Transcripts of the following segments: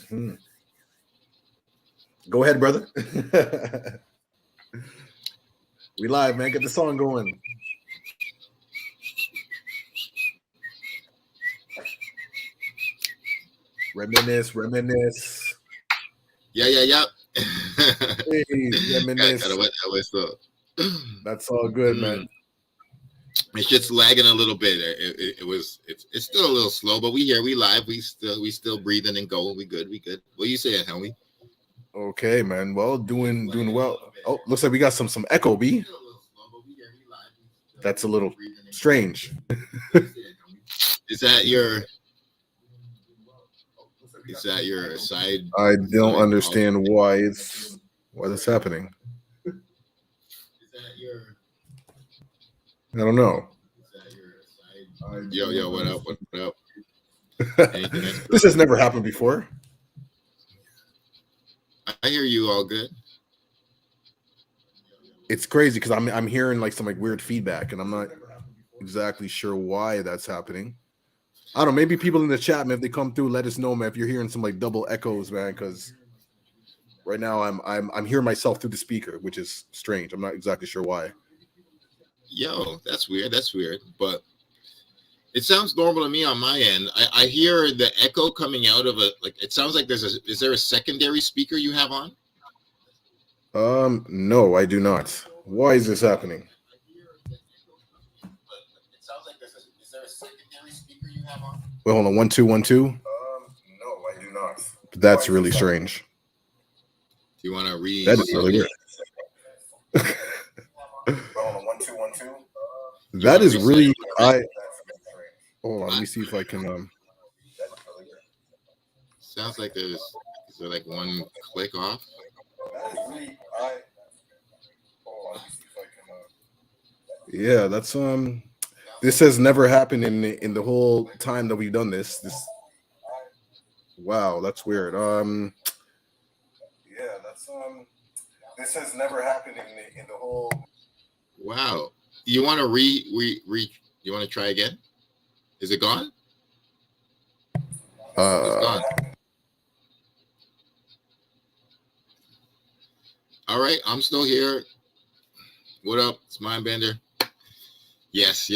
Hmm. Go ahead, brother. We live, man. Get the song going. Reminisce. Yeah. Hey, reminisce. That's all good, man. It's just lagging a little bit. It's still a little slow, but we here, we live, we still breathing and going. We good. What you saying, homie? Okay, man. Well, doing well. Oh, looks like we got some echo, B. That's a little strange. Is that your side? I don't understand why that's happening. I don't know. Yo, what up? This has never happened before. I hear you all good. It's crazy because I'm hearing like some like weird feedback, and I'm not exactly sure why that's happening. I don't know. Maybe people in the chat, man, if they come through, let us know, man, if you're hearing some like double echoes, man, because right now I'm hearing myself through the speaker, which is strange. I'm not exactly sure why. Yo, that's weird. But it sounds normal to me on my end. I hear the echo coming out of it sounds like is there a secondary speaker you have on? No, I do not. Why is this happening? It sounds like is there a secondary speaker you have on? Wait, hold on. 1 2 1 2. No, I do not. That's really strange. Do you want to read? That is really weird. Hold on, 1 2 1 2. That is really hold on, let me see if I can sounds like is there like one click off? Yeah, that's this has never happened in the whole time that we've done this. Wow, that's weird. Yeah, that's this has never happened in the whole. Wow. You want to you want to try again? Is it gone? It's gone. All right, I'm still here. What up? It's Mindbender. Yes.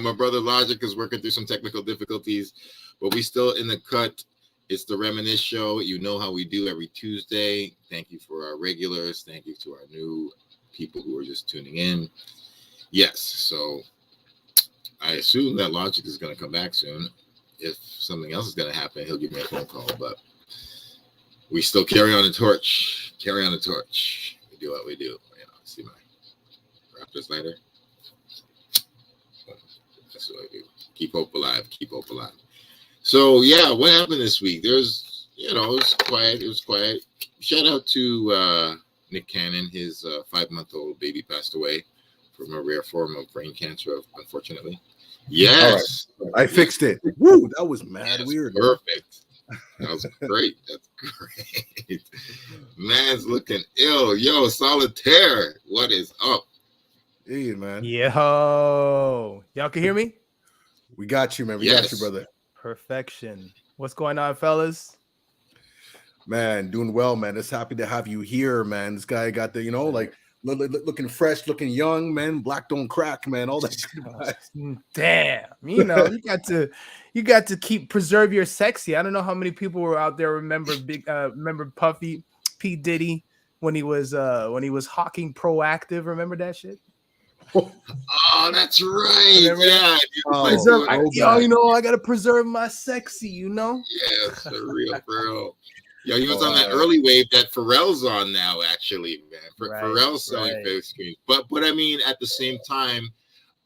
My brother Logic is working through some technical difficulties, but we still in the cut. It's the Reminisce Show. You know how we do every Tuesday. Thank you for our regulars. Thank you to our new people who are just tuning in. Yes, so I assume that Logic is going to come back soon. If something else is going to happen, he'll give me a phone call, but we still carry on the torch. We do what we do. See my Raptors later. That's what I do. Keep hope alive. So yeah, what happened this week? There's, it was quiet. Shout out to Nick Cannon. His 5-month-old baby passed away from a rare form of brain cancer, unfortunately. Yes. Right. I fixed it. Woo, that was mad weird. Perfect. That was great. That's great. Man's looking ill. Yo, Solitaire, what is up? Hey, man. Yo. Y'all can hear me? We got you, man. We got you, brother. Perfection. What's going on, fellas? Man, doing well, man. Just happy to have you here, man. This guy got the, like, looking fresh, looking young, man. Black don't crack, man. All that. Damn, you got to preserve your sexy. I don't know how many people were out there remember Puffy P Diddy when he was hawking Proactive. Remember that shit? Oh, that's right. Yeah. I gotta preserve my sexy. Yeah, for real. Yo, he was on that early wave that Pharrell's on now, actually, man. Pharrell's selling face cream. But I mean, at the same time,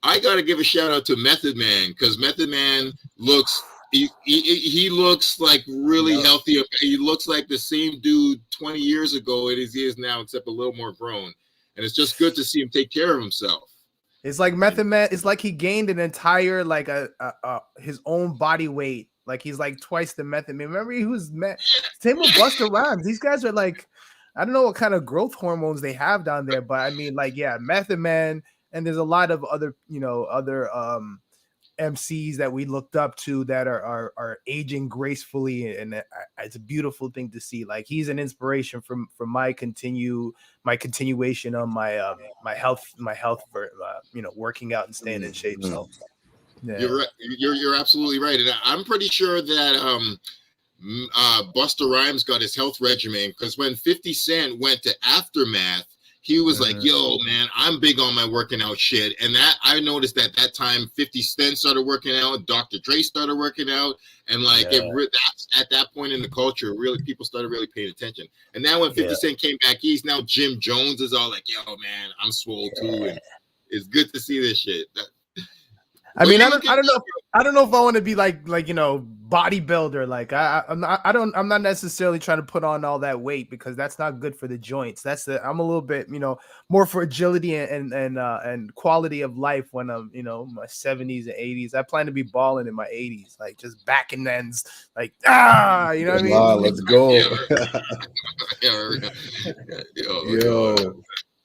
I got to give a shout out to Method Man, because Method Man looks like really healthy. He looks like the same dude 20 years ago as he is now, except a little more grown. And it's just good to see him take care of himself. It's like Method Man. It's like he gained an entire his own body weight. Like he's like twice the Method Man. Remember, he was same with Busta Rhymes. These guys are like, I don't know what kind of growth hormones they have down there, but I mean, like, yeah, Method Man, and there's a lot of other MCs that we looked up to that are aging gracefully, and it's a beautiful thing to see. Like he's an inspiration for my continuation on my health for working out and staying in shape. So yeah, you're right. You're absolutely right, and I'm pretty sure that Busta Rhymes got his health regimen because when 50 Cent went to Aftermath, he was like, yo, man, I'm big on my working out shit. And that I noticed that time 50 Cent started working out, Dr. Dre started working out. And like that's at that point in the culture, really people started really paying attention. And now when 50 Cent came back east, now Jim Jones is all like, yo, man, I'm swole too. And it's good to see this shit. I mean, I don't know if I want to be like bodybuilder. Like I'm not necessarily trying to put on all that weight because that's not good for the joints. I'm a little bit, more for agility and quality of life when I'm, my 70s and 80s. I plan to be balling in my 80s, like just back and ends, like you know what I mean? Wow, let's go. Yo,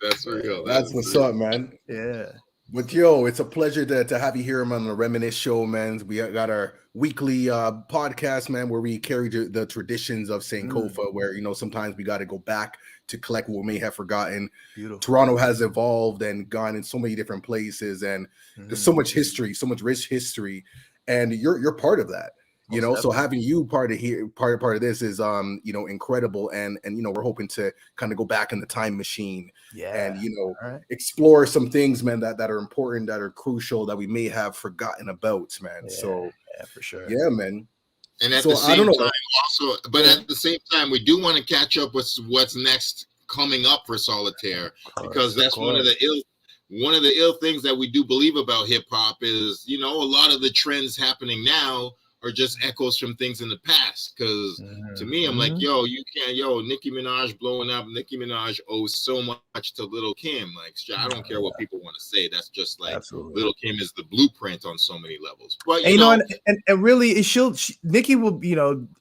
that's real. That's what's up, man. Yeah. But yo, it's a pleasure to have you here, man, on the Reminisce Show, man. We got our weekly podcast, man, where we carry the traditions of Sankofa, where sometimes we got to go back to collect what we may have forgotten. Beautiful. Toronto has evolved and gone in so many different places, and there's so much history, so much rich history, and you're part of that. So having you part of this is incredible, and we're hoping to kind of go back in the time machine and explore some things, man, that are important, that are crucial, that we may have forgotten about, man. So for sure, man. And at the same time, also, but at the same time, we do want to catch up with what's next coming up for Solitaire, because that's one of the ill things that we do believe about hip hop is, a lot of the trends happening now are just echoes from things in the past. Because to me, I'm like, Nicki Minaj blowing up. Nicki Minaj owes so much to Lil Kim. Like, I don't care what people want to say. That's just like Lil Kim is the blueprint on so many levels. But and really, Nicki will,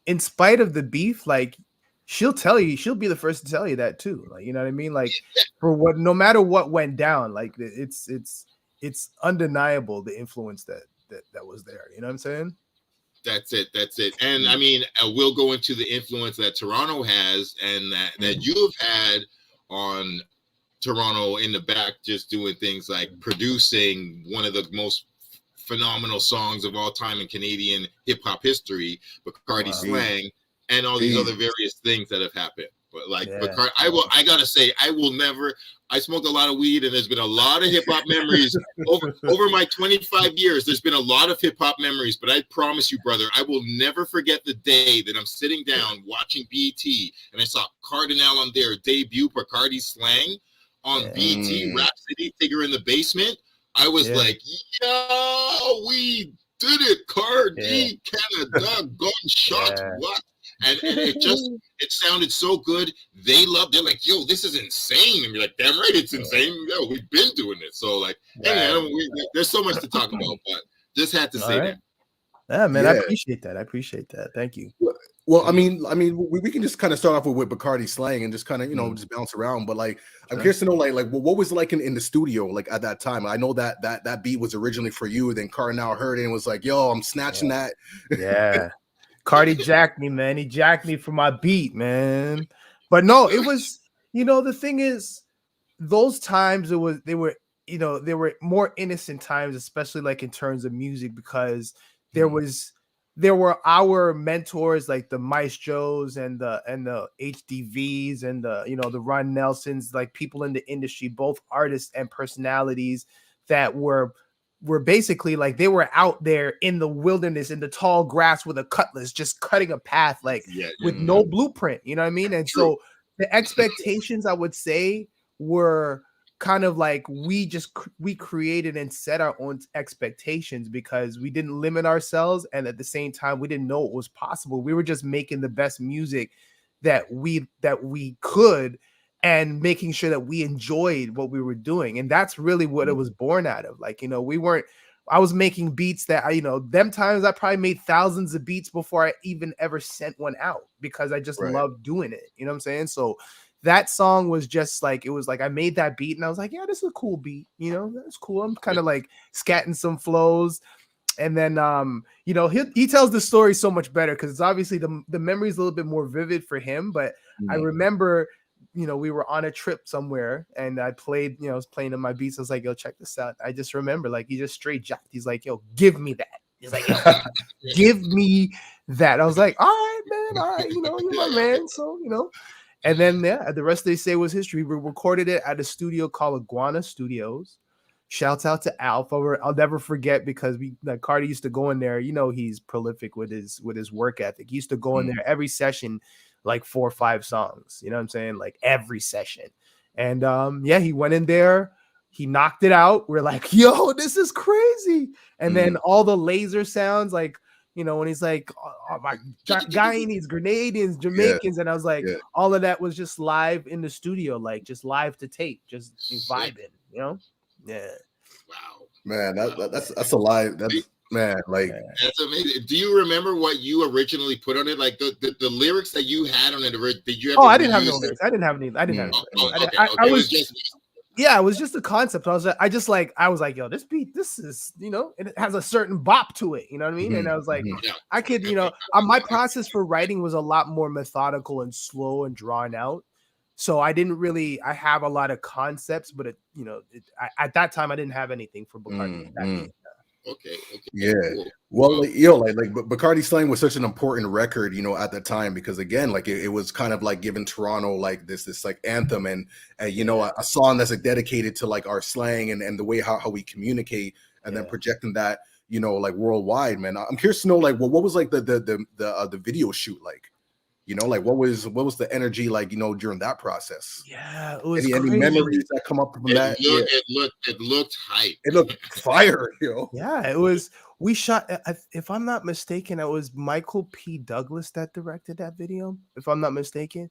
in spite of the beef, like she'll be the first to tell you that too. Like, you know what I mean? Like no matter what went down, like it's undeniable the influence that was there. You know what I'm saying? That's it. And I mean, we'll go into the influence that Toronto has and that you've had on Toronto in the back, just doing things like producing one of the most phenomenal songs of all time in Canadian hip hop history, BACARDI Slang, and all these other various things that have happened. But like BACARDI, I gotta say, I smoked a lot of weed, and there's been a lot of hip hop memories over my 25 years. There's been a lot of hip hop memories, but I promise you, brother, I will never forget the day that I'm sitting down watching BET and I saw Kardinal on their debut BACARDI Slang on BET, Rap City, Figure in the Basement. I was like, yo, we did it, Cardi, Canada, gunshot, what? And it sounded so good. They're like, yo, this is insane. And you're like, damn right, it's insane. Yo, we've been doing it. So like, there's so much to talk about, but just had to say that. Yeah, man, I appreciate that. Thank you. Well, I mean, we can just kind of start off with BACARDI Slang and just kind of, just bounce around. But like, I'm curious to know, like, what was it like in the studio, like at that time? I know that beat was originally for you. Then Kardinal heard it and was like, yo, I'm snatching that. Yeah. Cardi jacked me, man. He jacked me for my beat, man. But no, it was, the thing is, those times they were more innocent times, especially like in terms of music, because there were our mentors like the Maestros and the HDVs and the Ron Nelsons, like people in the industry, both artists and personalities that were basically like they were out there in the wilderness in the tall grass with a cutlass just cutting a path with no blueprint, you know what I mean? And so the expectations, I would say, were kind of like we created and set our own expectations because we didn't limit ourselves, and at the same time we didn't know it was possible. We were just making the best music that we could and making sure that we enjoyed what we were doing. And that's really what it was born out of. Like, I was making beats that them times I probably made thousands of beats before I even ever sent one out because I just loved doing it. You know what I'm saying? So that song was just like, it was like, I made that beat and I was like, yeah, this is a cool beat. That's cool. I'm kind of like scatting some flows. And then you know, he tells the story so much better because it's obviously the memory is a little bit more vivid for him. But I remember, you know, we were on a trip somewhere and I played, you know, I was playing in my beats. I was like, yo, check this out. I just remember, like, he just straight jacked. He's like, yo, give me that. He's like, yo, give me that. I was like, all right, man, all right, you know, you're my man. So, you know. And then yeah, the rest they say was history. We recorded it at a studio called Iguana Studios. Shouts out to Alf. I'll never forget because Cardi used to go in there. You know, he's prolific with his work ethic. He used to go in there every session, like 4 or 5 songs. You know what I'm saying? Like every session. And yeah, he went in there. He knocked it out. We're like, yo, this is crazy. And then all the laser sounds, like, you know, when he's like, oh, my Guyanese, Grenadians, Jamaicans, and I was like, all of that was just live in the studio, like just live to tape, just vibing, you know? Yeah. Wow. Man, that's a lie. That's man, like that's amazing. Do you remember what you originally put on it? Like the lyrics that you had on it? Did you ever? Oh, I didn't have no lyrics. I didn't have any. I was just. Yeah, it was just a concept. I was like, yo, this beat, this is, you know, and it has a certain bop to it. You know what I mean? And I was like, I could, you know, my process for writing was a lot more methodical and slow and drawn out. So I have a lot of concepts, but at that time I didn't have anything for BACARDI. Okay. Yeah. Well, but BACARDI Slang was such an important record, you know, at the time, because again, like it was kind of like giving Toronto like this like anthem and you know, a song that's like dedicated to like our slang and the way how we communicate, and then projecting that, you know, like worldwide, man. I'm curious to know, like, what was like the video shoot like? You know, like what was the energy like, you know, during that process? Yeah, it was any memories that come up from that? It looked hype. It looked fire, you know. Yeah, it was. We shot, if I'm not mistaken, it was Michael P. Douglas that directed that video. If I'm not mistaken,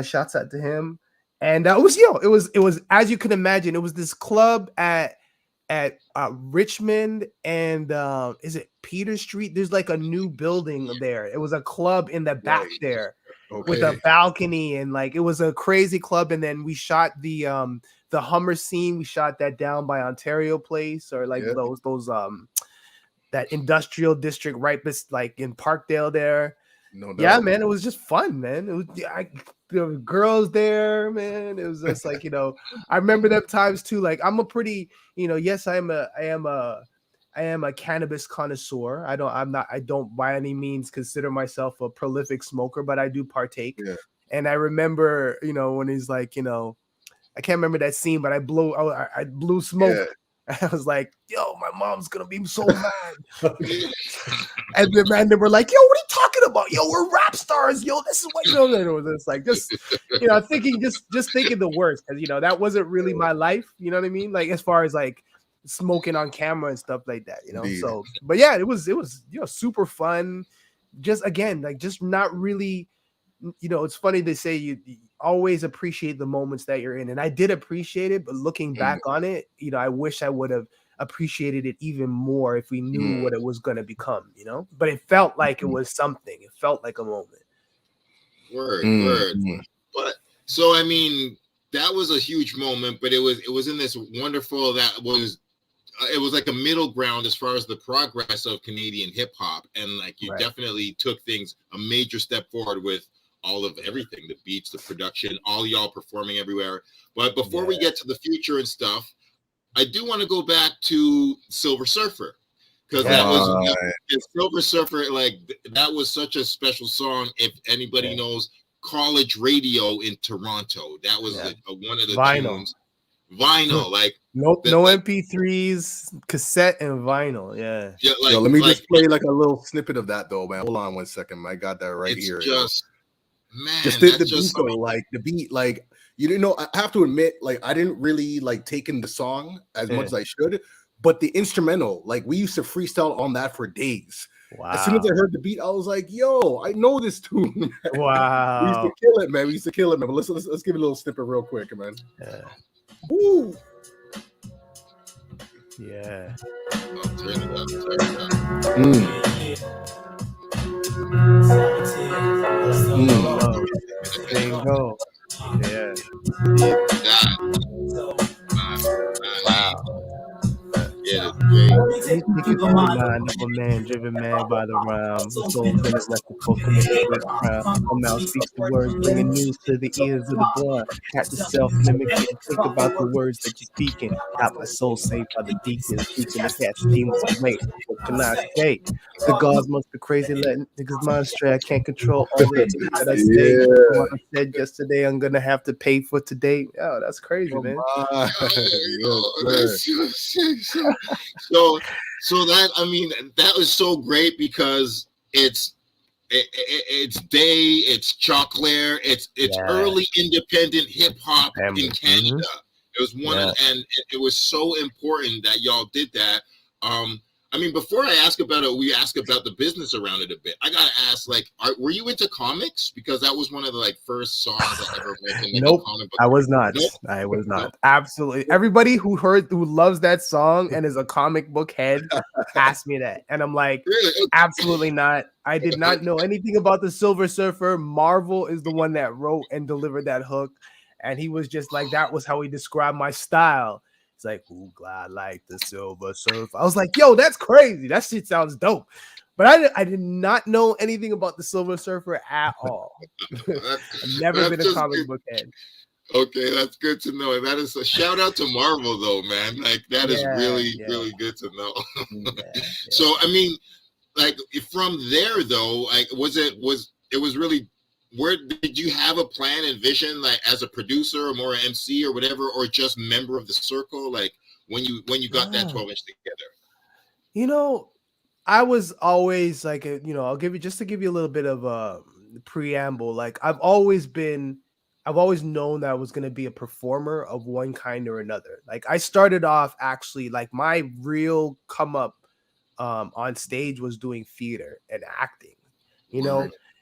shouts out to him. And it was as you can imagine, it was this club at Richmond and is it Peter Street? There's like a new building there. It was a club in the back there with a balcony, and like it was a crazy club. And then we shot the Hummer scene. We shot that down by Ontario Place, or like those that industrial district right like in Parkdale there. No doubt. Yeah, man, it was just fun, man. It was there were girls there, man. It was just like, you know, I remember them times too. Like I'm a pretty, you know, yes, I am a cannabis connoisseur. I don't by any means consider myself a prolific smoker, but I do partake. Yeah. And I remember, you know, when he's like, you know, I can't remember that scene, but I blew smoke. Yeah. I was like, yo, my mom's gonna be so mad. And the man, they were like, yo, what are you talking about? Yo, we're rap stars. Yo, this is what, you know, it's like just, you know, thinking the worst, because, you know, that wasn't really my life. You know what I mean? Like as far as like smoking on camera and stuff like that, you know. Indeed. So, but yeah, it was, you know, super fun. Just again, like just not really, you know, it's funny they say you always appreciate the moments that you're in, and I did appreciate it, but looking back on it, you know, I wish I would have appreciated it even more if we knew what it was going to become, you know. But it felt like it was something. It felt like a moment. Word. But so I mean, that was a huge moment, but it was in this wonderful, it was like a middle ground as far as the progress of Canadian hip hop, and like you definitely took things a major step forward with all of everything, the beats, the production, all y'all performing everywhere. But before we get to the future and stuff, I do want to go back to Silver Surfer, because that was Silver Surfer. Like that was such a special song. If anybody knows college radio in Toronto, that was one of the tunes. Vinyl, like no MP3s, cassette and vinyl. Yeah. Like, yo, let me just play like a little snippet of that though, man. Hold on 1 second. I got that right here. Just the beat though, like the beat, like, you know, I have to admit, like I didn't really like take in the song as much as I should, but the instrumental, like we used to freestyle on that for days. Wow. As soon as I heard the beat, I was like, yo, I know this tune. Man. Wow. We used to kill it, man. But let's give it a little snippet real quick, man. Yeah. Woo. Yeah. I'll turn it up. Bingo. Yeah. Wow. Yeah, that's great. You Focused on the mind of a man, driven man by the rhyme. His soul's in a reciprocal, commit a great crime. My mouth speaks the words, bringing news to the ears of the blind. Cat the self-mimicking, think about the words that you're speaking. Got my soul saved by the deacons, keeping the cat's demons away. What can I say? The gods must be crazy, letting niggas mind stray. I can't control all the things that I say. Yeah. What I said yesterday, I'm gonna have to pay for today. Oh, that's crazy, man. So that, I mean, that was so great because it's Day, it's Choclair, it's early independent hip hop in Canada. It was one and it was so important that y'all did that. I mean, before I ask about it, we ask about the business around it a bit. I gotta ask, like, were you into comics? Because that was one of the first songs I ever read. Nope, I was not. Nope. I was not. Nope. Absolutely. Everybody who loves that song and is a comic book head asked me that, and I'm like, really? Absolutely not. I did not know anything about the Silver Surfer. Marvel is the one that wrote and delivered that hook, and he was just like, that was how he described my style. It's like, ooh, glad like the Silver Surfer. I was like, yo, that's crazy. That shit sounds dope. But I did not know anything about the Silver Surfer at all. I've never been a comic book head. Okay, that's good to know. And that is a shout out to Marvel, though, man. Like, that is really good to know. So, I mean, like, from there, though, like, it was really, where did you have a plan and vision, like as a producer or more an MC or whatever, or just member of the circle? Like when you got that 12-inch together? You know, I was always like, I'll give you a little bit of a preamble. Like I've always known that I was going to be a performer of one kind or another. Like I started off actually, like my real come up on stage was doing theater and acting,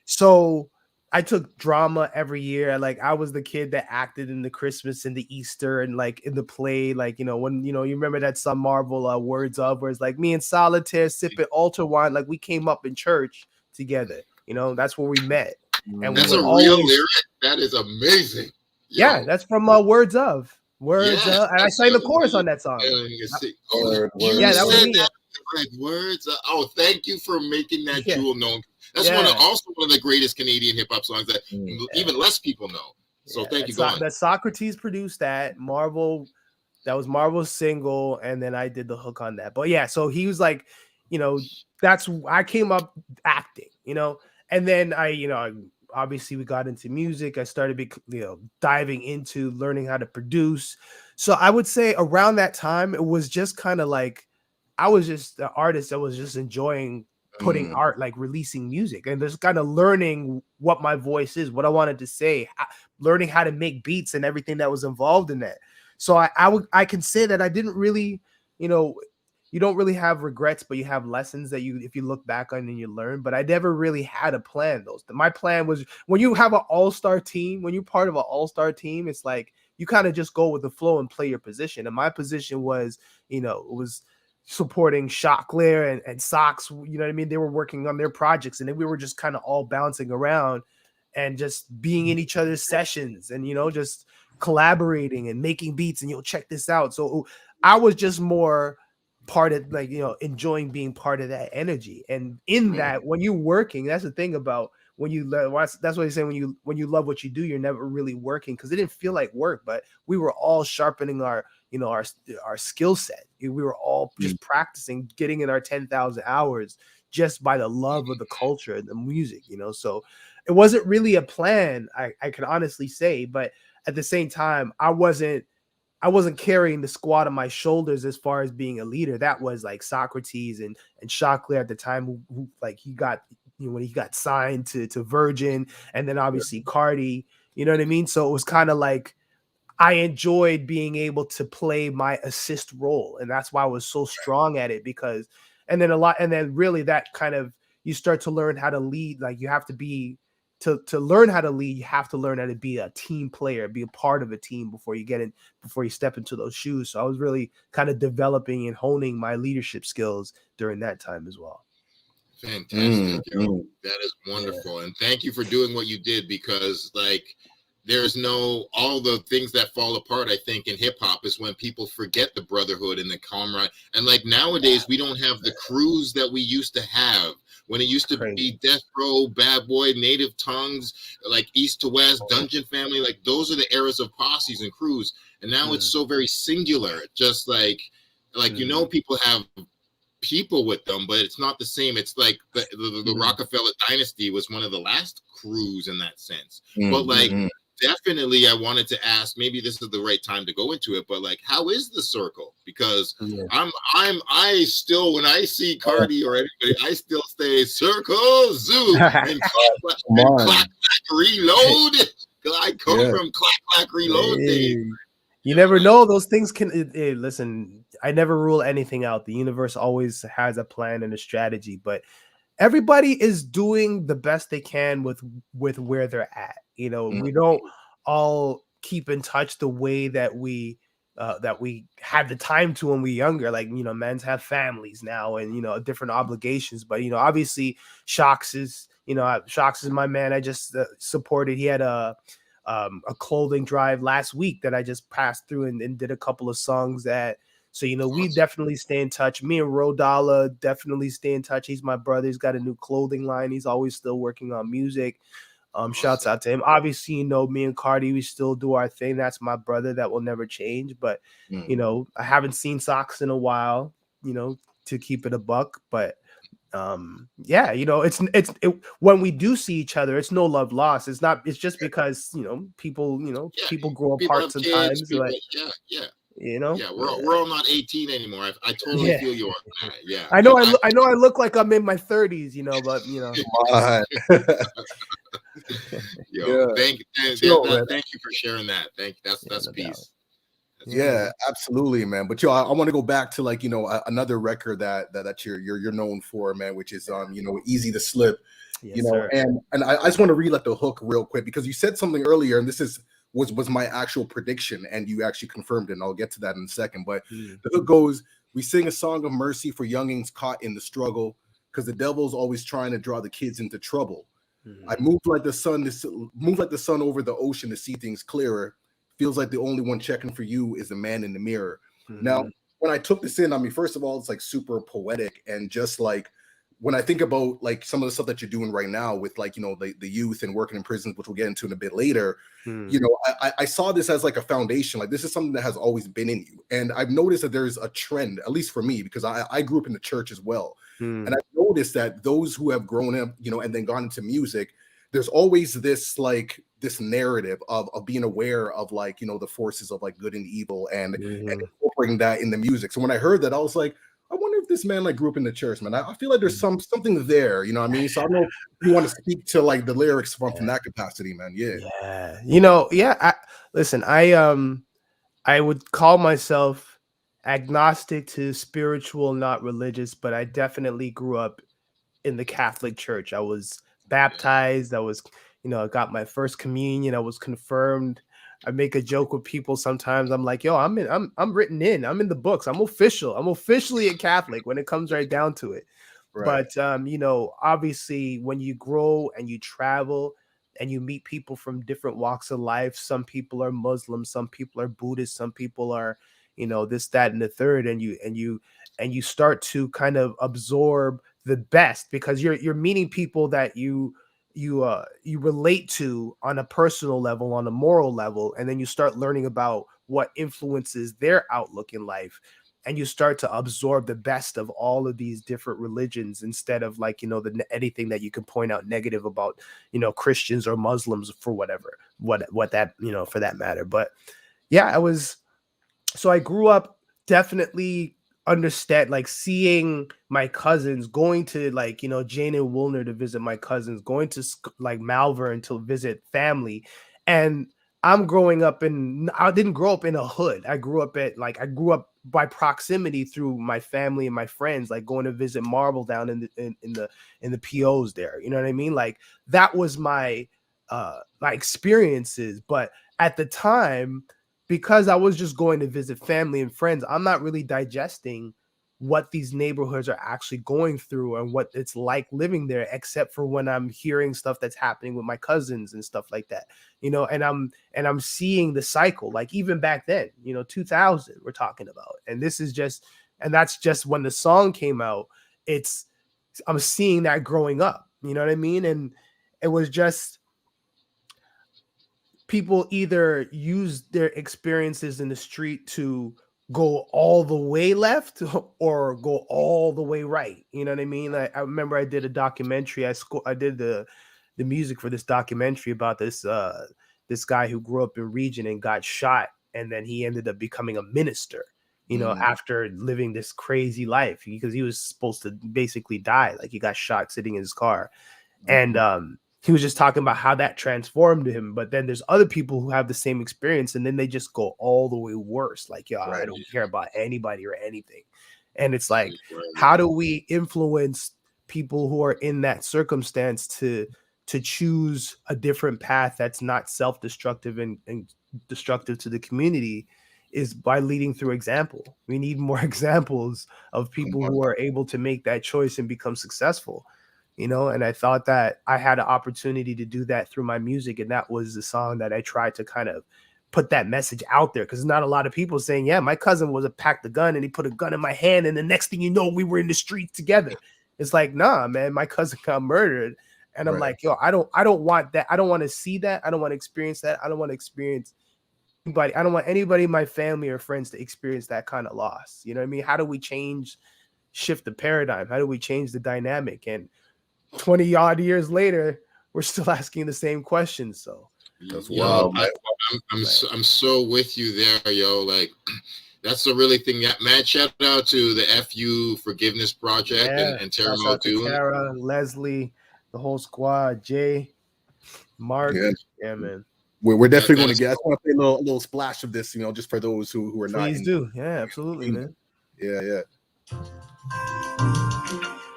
so I took drama every year. Like I was the kid that acted in the Christmas and the Easter and like in the play, like, when, you remember that some Marvel Words Of, where it's like me and Solitaire sipping altar wine. Like we came up in church together, that's where we met. And that's a real lyric. That is amazing. Yeah, that's from Words Of. Words Of. And I sang the chorus on that song. That was me. Like Words Of. Oh, thank you for making that jewel known. That's one of the greatest Canadian hip hop songs that even less people know. So thank you. That Socrates produced that. Marvel, that was Marvel's single, and then I did the hook on that. But yeah, so he was like, I came up acting, and then obviously we got into music. I started diving into learning how to produce. So I would say around that time, it was just kind of like I was just the artist that was just enjoying putting art, like releasing music, and just kind of learning what my voice is, what I wanted to say, learning how to make beats and everything that was involved in that. So I can say that I didn't really, you don't really have regrets, but you have lessons that if you look back on and you learn. But I never really had a plan. My plan was, when you have an all-star team, when you're part of an all-star team, it's like you kind of just go with the flow and play your position. And my position was, it was supporting Choclair and Socks, you know what I mean? They were working on their projects, and then we were just kind of all bouncing around and just being in each other's sessions and, just collaborating and making beats and, check this out. So I was just more part of, like, enjoying being part of that energy. And in that, when you're working, that's the thing about when you that's what I say, when you love what you do, you're never really working, because it didn't feel like work, but we were all sharpening our skill set. We were all just practicing, getting in our 10,000 hours just by the love of the culture and the music, so it wasn't really a plan, I can honestly say. But at the same time, I wasn't carrying the squad on my shoulders as far as being a leader. That was like Socrates and Choclair at the time, who like he got, when he got signed to Virgin, and then obviously Cardi, you know what I mean? So it was kind of like I enjoyed being able to play my assist role, and that's why I was so strong at it. Because and then really that kind of, you start to learn how to lead. Like you have to be to learn how to lead, you have to learn how to be a team player, be a part of a team before you step into those shoes. So I was really kind of developing and honing my leadership skills during that time as well. Fantastic. That is wonderful. And thank you for doing what you did, because like there's no, all the things that fall apart, I think, in hip hop is when people forget the brotherhood and the comrade. And like nowadays, we don't have the crews that we used to have. When it used to be Death Row, Bad Boy, Native Tongues, like East to West, Dungeon Family, like those are the eras of posses and crews. And now it's so very singular. Just like you know, people have people with them, but it's not the same. It's like the Rockefeller dynasty was one of the last crews in that sense. But like definitely I wanted to ask, maybe this is the right time to go into it, but like, how is the circle? Because I still, when I see Cardi or anybody, I still say circle zoo and clack reload. I come from clack reload days. You never know. Those things can listen. I never rule anything out. The universe always has a plan and a strategy, but everybody is doing the best they can with where they're at. You know, we don't all keep in touch the way that we had the time to when we were younger. Like, you know, men's have families now and, you know, different obligations. But, you know, obviously SH.A.G is, you know, SH.A.G is my man. I just supported. He had a clothing drive last week that I just passed through and did a couple of songs that. So, you know, we definitely stay in touch. Me and Rodala definitely stay in touch. He's my brother. He's got a new clothing line. He's always still working on music. Shouts out to him. Obviously, you know, me and Cardi, we still do our thing. That's my brother. That will never change. But, you know, I haven't seen Socks in a while, you know, to keep it a buck. But, yeah, you know, when we do see each other, it's no love lost. It's just because, you know, people grow apart sometimes. People, like, you know, we're all not 18 anymore. I totally feel you on that. Yeah, I know. I know. I look like I'm in my 30s, you know, but you know. Thank you for sharing that. That's peace. Yeah, absolutely, man. But I want to go back to, like, you know, another record that you're known for, man, which is you know, Easy to Slip. Yes, you know, sir. and I just want to read like the hook real quick, because you said something earlier, and this was my actual prediction, and you actually confirmed it, and I'll get to that in a second. But the hook goes, "We sing a song of mercy for youngings caught in the struggle, because the devil's always trying to draw the kids into trouble. I move like the sun over the ocean to see things clearer. Feels like the only one checking for you is the man in the mirror." Now, when I took this in, I mean, first of all, it's like super poetic, and just like when I think about like some of the stuff that you're doing right now with, like, you know, the youth and working in prisons, which we'll get into in a bit later, you know, I saw this as like a foundation. Like, this is something that has always been in you. And I've noticed that there's a trend, at least for me, because I grew up in the church as well. And I've noticed that those who have grown up, you know, and then gone into music, there's always this like this narrative of being aware of, like, you know, the forces of like good and evil and incorporating that in the music. So when I heard that, I was like, I wonder if this man like grew up in the church, man. I feel like there's something there, you know what I mean? So I don't know if you want to speak to like the lyrics from that capacity, man. Yeah. You know, listen, I would call myself agnostic to spiritual, not religious, but I definitely grew up in the Catholic Church. I was baptized. I was, you know, I got my first communion. I was confirmed. I make a joke with people sometimes. I'm like, yo, I'm written in. I'm in the books. I'm official. I'm officially a Catholic when it comes right down to it. Right. But you know, obviously, when you grow and you travel and you meet people from different walks of life, some people are Muslim, some people are Buddhist, some people are, you know, this, that, and the third, and you start to kind of absorb the best, because you're meeting people that you relate to on a personal level, on a moral level, and then you start learning about what influences their outlook in life, and you start to absorb the best of all of these different religions, instead of, like, you know, anything that you can point out negative about, you know, Christians or Muslims, for whatever, what that, you know, for that matter. But yeah, I grew up definitely understand, like, seeing my cousins, going to, like, you know, Jane and Woolner to visit my cousins, going to like Malvern to visit family. And I didn't grow up in a hood. I grew up by proximity through my family and my friends, like going to visit Marble down in the POs there. You know what I mean? Like, that was my experiences. But at the time, because I was just going to visit family and friends, I'm not really digesting what these neighborhoods are actually going through and what it's like living there, except for when I'm hearing stuff that's happening with my cousins and stuff like that, you know, and I'm seeing the cycle, like even back then, you know, 2000 we're talking about, and that's just when the song came out. I'm seeing that growing up, you know what I mean? And it was just people either use their experiences in the street to go all the way left or go all the way right. You know what I mean? I remember I did a documentary. I did the music for this documentary about this guy who grew up in region and got shot, and then he ended up becoming a minister, you know, after living this crazy life, because he was supposed to basically die. Like, he got shot sitting in his car. And he was just talking about how that transformed him. But then there's other people who have the same experience, and then they just go all the way worse. Like, yo, I don't care about anybody or anything. And it's like, how do we influence people who are in that circumstance to choose a different path that's not self-destructive and destructive to the community? Is by leading through example. We need more examples of people who are able to make that choice and become successful. You know, and I thought that I had an opportunity to do that through my music. And that was the song that I tried to kind of put that message out there, because not a lot of people saying, yeah, my cousin was packed a gun and he put a gun in my hand, and the next thing you know, we were in the streets together. It's like, nah, man, my cousin got murdered. And I'm like, yo, I don't want that. I don't want to see that. I don't want to experience that. I don't want to experience anybody. I don't want anybody in my family or friends to experience that kind of loss. You know what I mean? How do we shift the paradigm? How do we change the dynamic? And 20 odd years later, we're still asking the same questions. So that's wild. I'm so with you there, yo. Like, that's the really thing. That mad shout out to the FU Forgiveness Project and Tara Muldoon, Tara, Leslie, the whole squad, Jay, Mark. Yeah, man. We're definitely going to get. I just want to play a little splash of this, you know, just for those who are not. Please do. Yeah, absolutely, man. Yeah.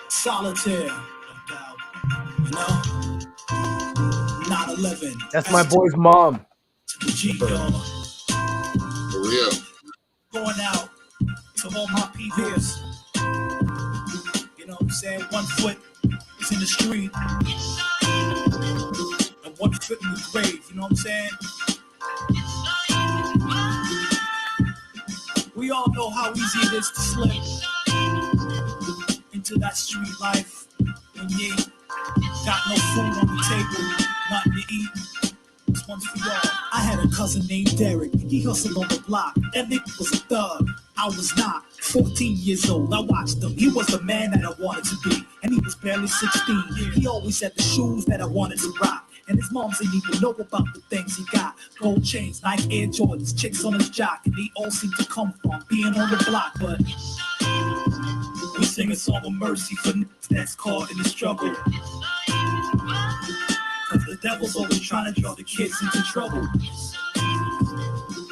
Solitaire. You know, 9/11. That's my boy's mom. To the G, y'all. For real. Going out to all my peers. You know what I'm saying? 1 foot is in the street, and 1 foot in the grave. You know what I'm saying? We all know how easy it is to slip into that street life when you got no food on the table, nothing to eat. This one's for y'all. I had a cousin named Derek. He hustled on the block. That nigga was a thug. I was not. 14 years old. I watched him. He was the man that I wanted to be. And he was barely 16. He always had the shoes that I wanted to rock. And his moms didn't even know about the things he got. Gold chains, Nike Air Jordans, chicks on his jock. And they all seem to come from being on the block. But we sing a song of mercy for that's caught in the struggle. Cause the devil's always trying to draw the kids into trouble.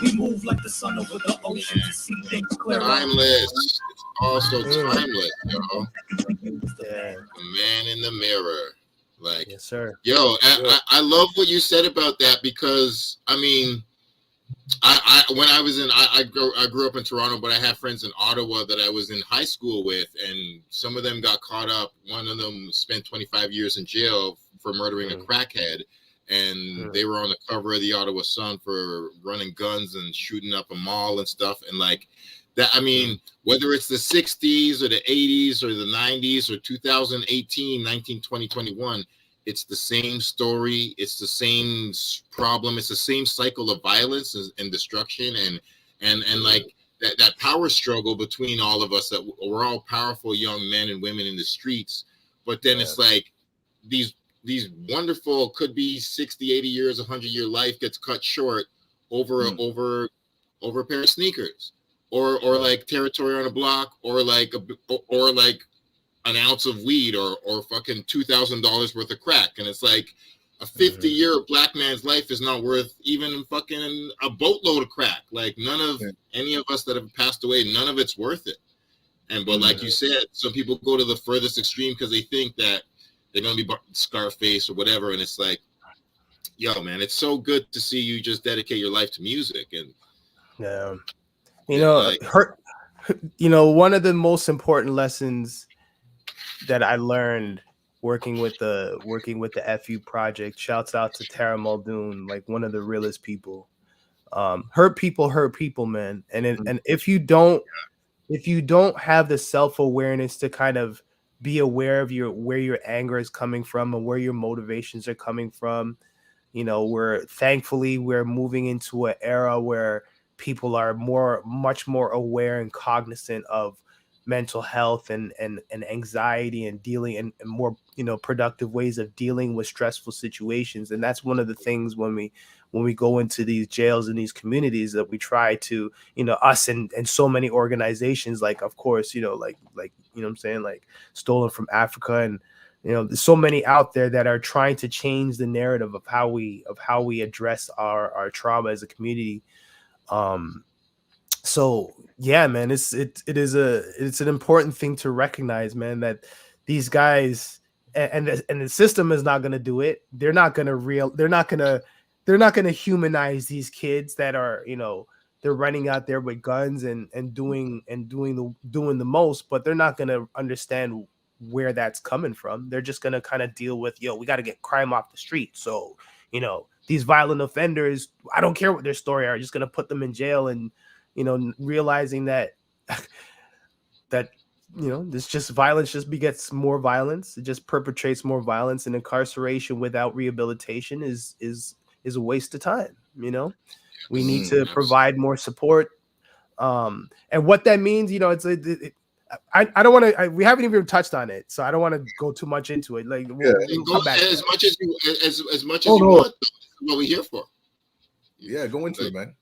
We move like the sun over the ocean to see things clear. Timeless. It's also timeless, yo. The man in the mirror. Like, yes, sir. Yo, I love what you said about that, because I mean, when I was I grew up in Toronto, but I had friends in Ottawa that I was in high school with, and some of them got caught up. One of them spent 25 years in jail for murdering a crackhead, and they were on the cover of the Ottawa Sun for running guns and shooting up a mall and stuff. And like that, I mean, whether it's the 60s or the 80s or the 90s or 2018, 19, 20, 21, it's the same story. It's the same problem. It's the same cycle of violence and destruction and like that power struggle between all of us, that we're all powerful young men and women in the streets. But then it's like these wonderful, could be 60, 80 years, 100-year life gets cut short over a pair of sneakers or like territory on a block or like an ounce of weed or fucking $2,000 worth of crack. And it's like a 50-year black man's life is not worth even fucking a boatload of crack. Like none of any of us that have passed away, none of it's worth it. But like you said, some people go to the furthest extreme because they think that they're going to be Scarface or whatever. And it's like, yo, man, it's so good to see you just dedicate your life to music. And you know, like, you know, one of the most important lessons that I learned working with the FU project. Shouts out to Tara Muldoon, like one of the realest people. Hurt people, man. And if you don't have the self-awareness to kind of be aware of where your anger is coming from and where your motivations are coming from, you know, we're moving into an era where people are much more aware and cognizant of mental health and anxiety and dealing and more, you know, productive ways of dealing with stressful situations. And that's one of the things when we go into these jails and these communities that we try to, you know, us and so many organizations, like, of course, you know, like, you know what I'm saying, like Stolen from Africa, and, you know, there's so many out there that are trying to change the narrative of how we address our trauma as a community. So yeah, man, it's an important thing to recognize, man, that these guys and the system is not going to do it. They're not going to humanize these kids that are, you know, they're running out there with guns and doing the most, but they're not going to understand where that's coming from. They're just going to kind of deal with, we got to get crime off the street. So, you know, these violent offenders, I don't care what their story are, just going to put them in jail, and, you know, realizing that you know, this just violence just begets more violence. It just perpetrates more violence, and incarceration without rehabilitation is a waste of time. You know, we need to provide more support. And what that means, you know, I don't want to. We haven't even touched on it, so I don't want to go too much into it. Like, we'll come back as much as you want. That's what we're here for. Yeah, go into it, man.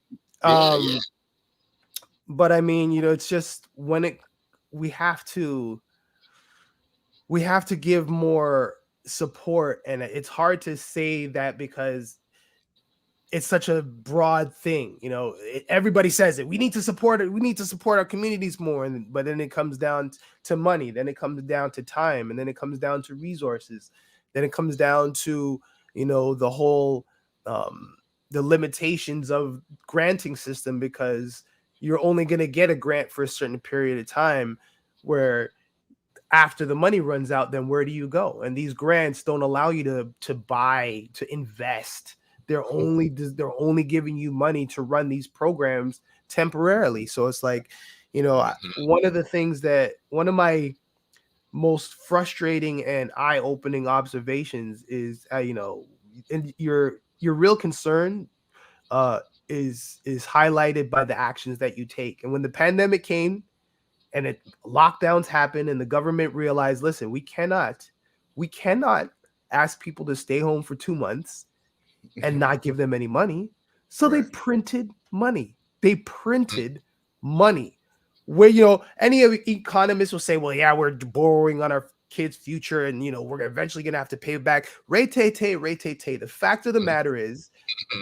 But I mean, you know, it's just we have to give more support, and it's hard to say that because it's such a broad thing. You know, everybody says it. We need to support it. We need to support our communities more. But then it comes down to money. Then it comes down to time. And then it comes down to resources. Then it comes down to, you know, the whole, the limitations of granting system, because you're only going to get a grant for a certain period of time, where after the money runs out, then where do you go? And these grants don't allow you to buy, to invest. They're only giving you money to run these programs temporarily. So it's like, you know, one of my most frustrating and eye-opening observations is, you know, and your real concern is highlighted by the actions that you take. And when the pandemic came and lockdowns happened and the government realized, listen, we cannot ask people to stay home for 2 months and not give them any money. So they printed money. Where, you know, any of the economists will say, well, yeah, we're borrowing on our kids' future, and, you know, we're eventually going to have to pay it back. The fact of the matter is,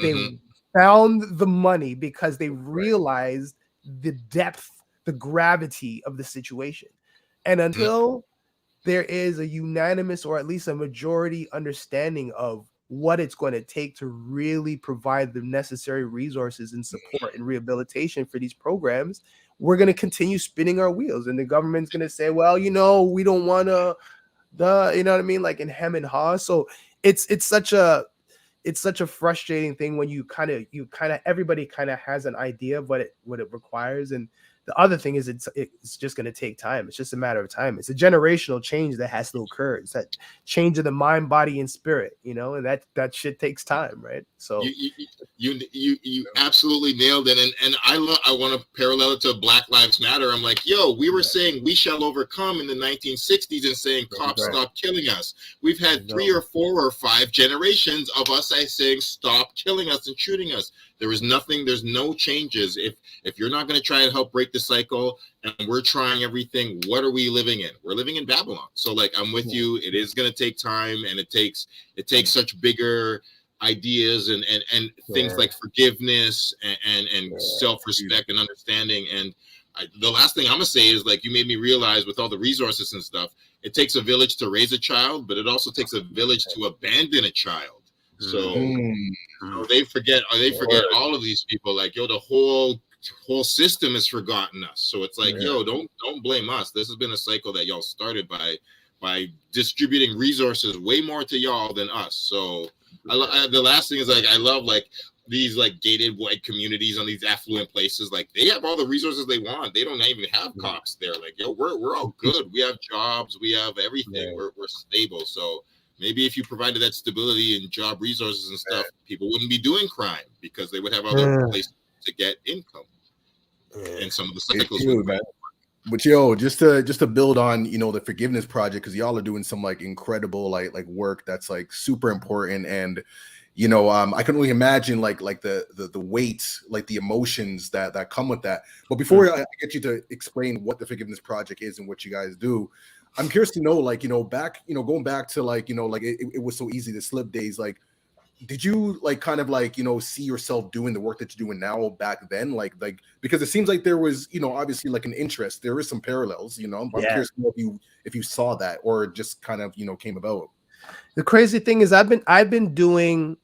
they found the money because they realized the depth, the gravity of the situation. And until there is a unanimous, or at least a majority understanding of what it's going to take to really provide the necessary resources and support and rehabilitation for these programs, we're going to continue spinning our wheels, and the government's going to say, well, you know, we don't want to, you know what I mean? Like in hem and haw. So it's such a frustrating thing when you kind of everybody kind of has an idea of what it requires. And the other thing is, it's just going to take time. It's just a matter of time. It's a generational change that has to occur. It's that change of the mind, body, and spirit, you know, and that shit takes time, right? So you absolutely nailed it. And I want to parallel it to Black Lives Matter. I'm like, yo, we were saying we shall overcome in the 1960s and saying cops stop killing us. We've had 3 or 4 or 5 generations of us saying stop killing us and shooting us. There's no changes. If you're not going to try and help break the cycle, and we're trying everything, what are we living in? We're living in Babylon. So like, I'm with you. It is going to take time, and it takes such bigger ideas and things like forgiveness and self-respect and understanding. And the last thing I'm going to say is, like, you made me realize with all the resources and stuff, it takes a village to raise a child, but it also takes a village to abandon a child. So they forget all of these people. Like, yo, the whole whole system has forgotten us. So it's like, Yeah. yo, don't blame us. This has been a cycle that y'all started by distributing resources way more to y'all than us. So the last thing is like, I love like these like gated white communities on these affluent places. Like they have all the resources they want. They don't even have cops there. Like, yo, we're all good. We have jobs. We have everything. Yeah. We're stable. So maybe if you provided that stability and job resources and stuff, people wouldn't be doing crime because they would have other places to get income. And some of the cycles would man. But yo, just to build on, you know, the forgiveness project, because y'all are doing some like incredible like work that's like super important. And you know, I can only imagine like the weight, like the emotions that come with that. But before I get you to explain what the forgiveness project is and what you guys do, I'm curious to know, like, you know, going back to like, you know, like it was so easy to slip days. Like, did you like kind of like, you know, see yourself doing the work that you're doing now back then? Like because it seems like there was, you know, obviously like an interest. There is some parallels, you know. I'm curious to know if you saw that or just kind of, you know, came about. The crazy thing is I've been doing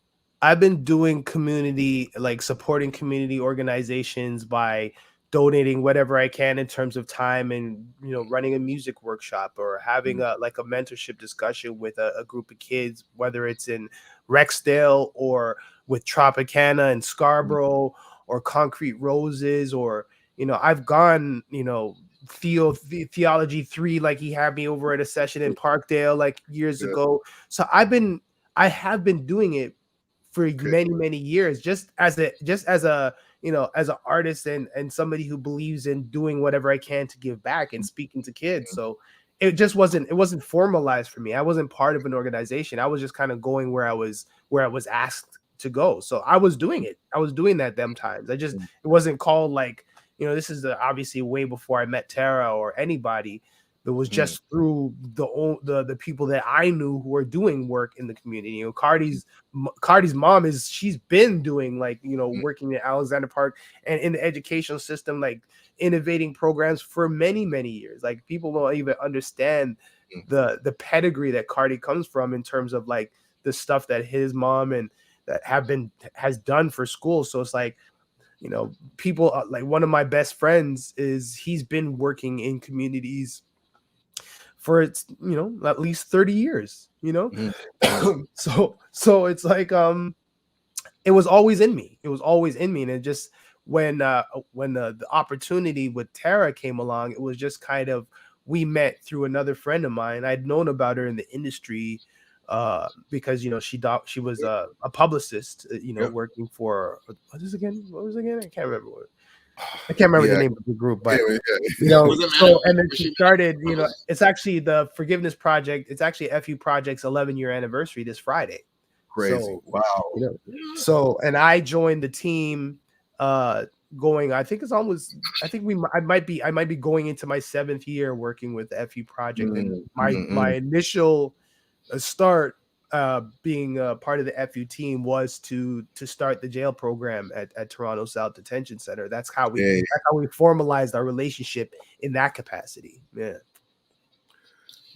community, like supporting community organizations by donating whatever I can in terms of time and, you know, running a music workshop or having a mentorship discussion with a group of kids, whether it's in Rexdale or with Tropicana and Scarborough or Concrete Roses, or, you know, I've gone, you know, Theology 3, like he had me over at a session in Parkdale like years ago. So I have been doing it for many years, just as a you know, as an artist and somebody who believes in doing whatever I can to give back and speaking to kids. So it wasn't formalized for me. I wasn't part of an organization. I was just kind of going where I was asked to go. So I was doing it. I was doing that them times. It wasn't called like, you know, this is obviously way before I met Tara or anybody. It was just through the people that I knew who were doing work in the community. You know, Cardi's mom she's been doing like, you know, working at Alexander Park and in the educational system, like innovating programs for many years. Like people don't even understand the pedigree that Cardi comes from in terms of like the stuff that his mom and that has done for school. So it's like, you know, people like one of my best friends he's been working in communities for you know, at least 30 years, you know. So it's like it was always in me. And it just when the opportunity with Tara came along, it was just kind of, we met through another friend of mine. I'd known about her in the industry because, you know, she was a publicist, you know, working for what was it again? I can't remember the name of the group, but you know, so and then she started, you know, it's actually the Forgiveness Project. It's actually FU Project's 11-year anniversary this Friday. Crazy. So, Wow. You know, so, and I joined the team going, I think I might be going into my 7th year working with the FU Project. And my initial start being part of the FU team was to start the jail program at Toronto South Detention Center. That's how we formalized our relationship in that capacity. Yeah.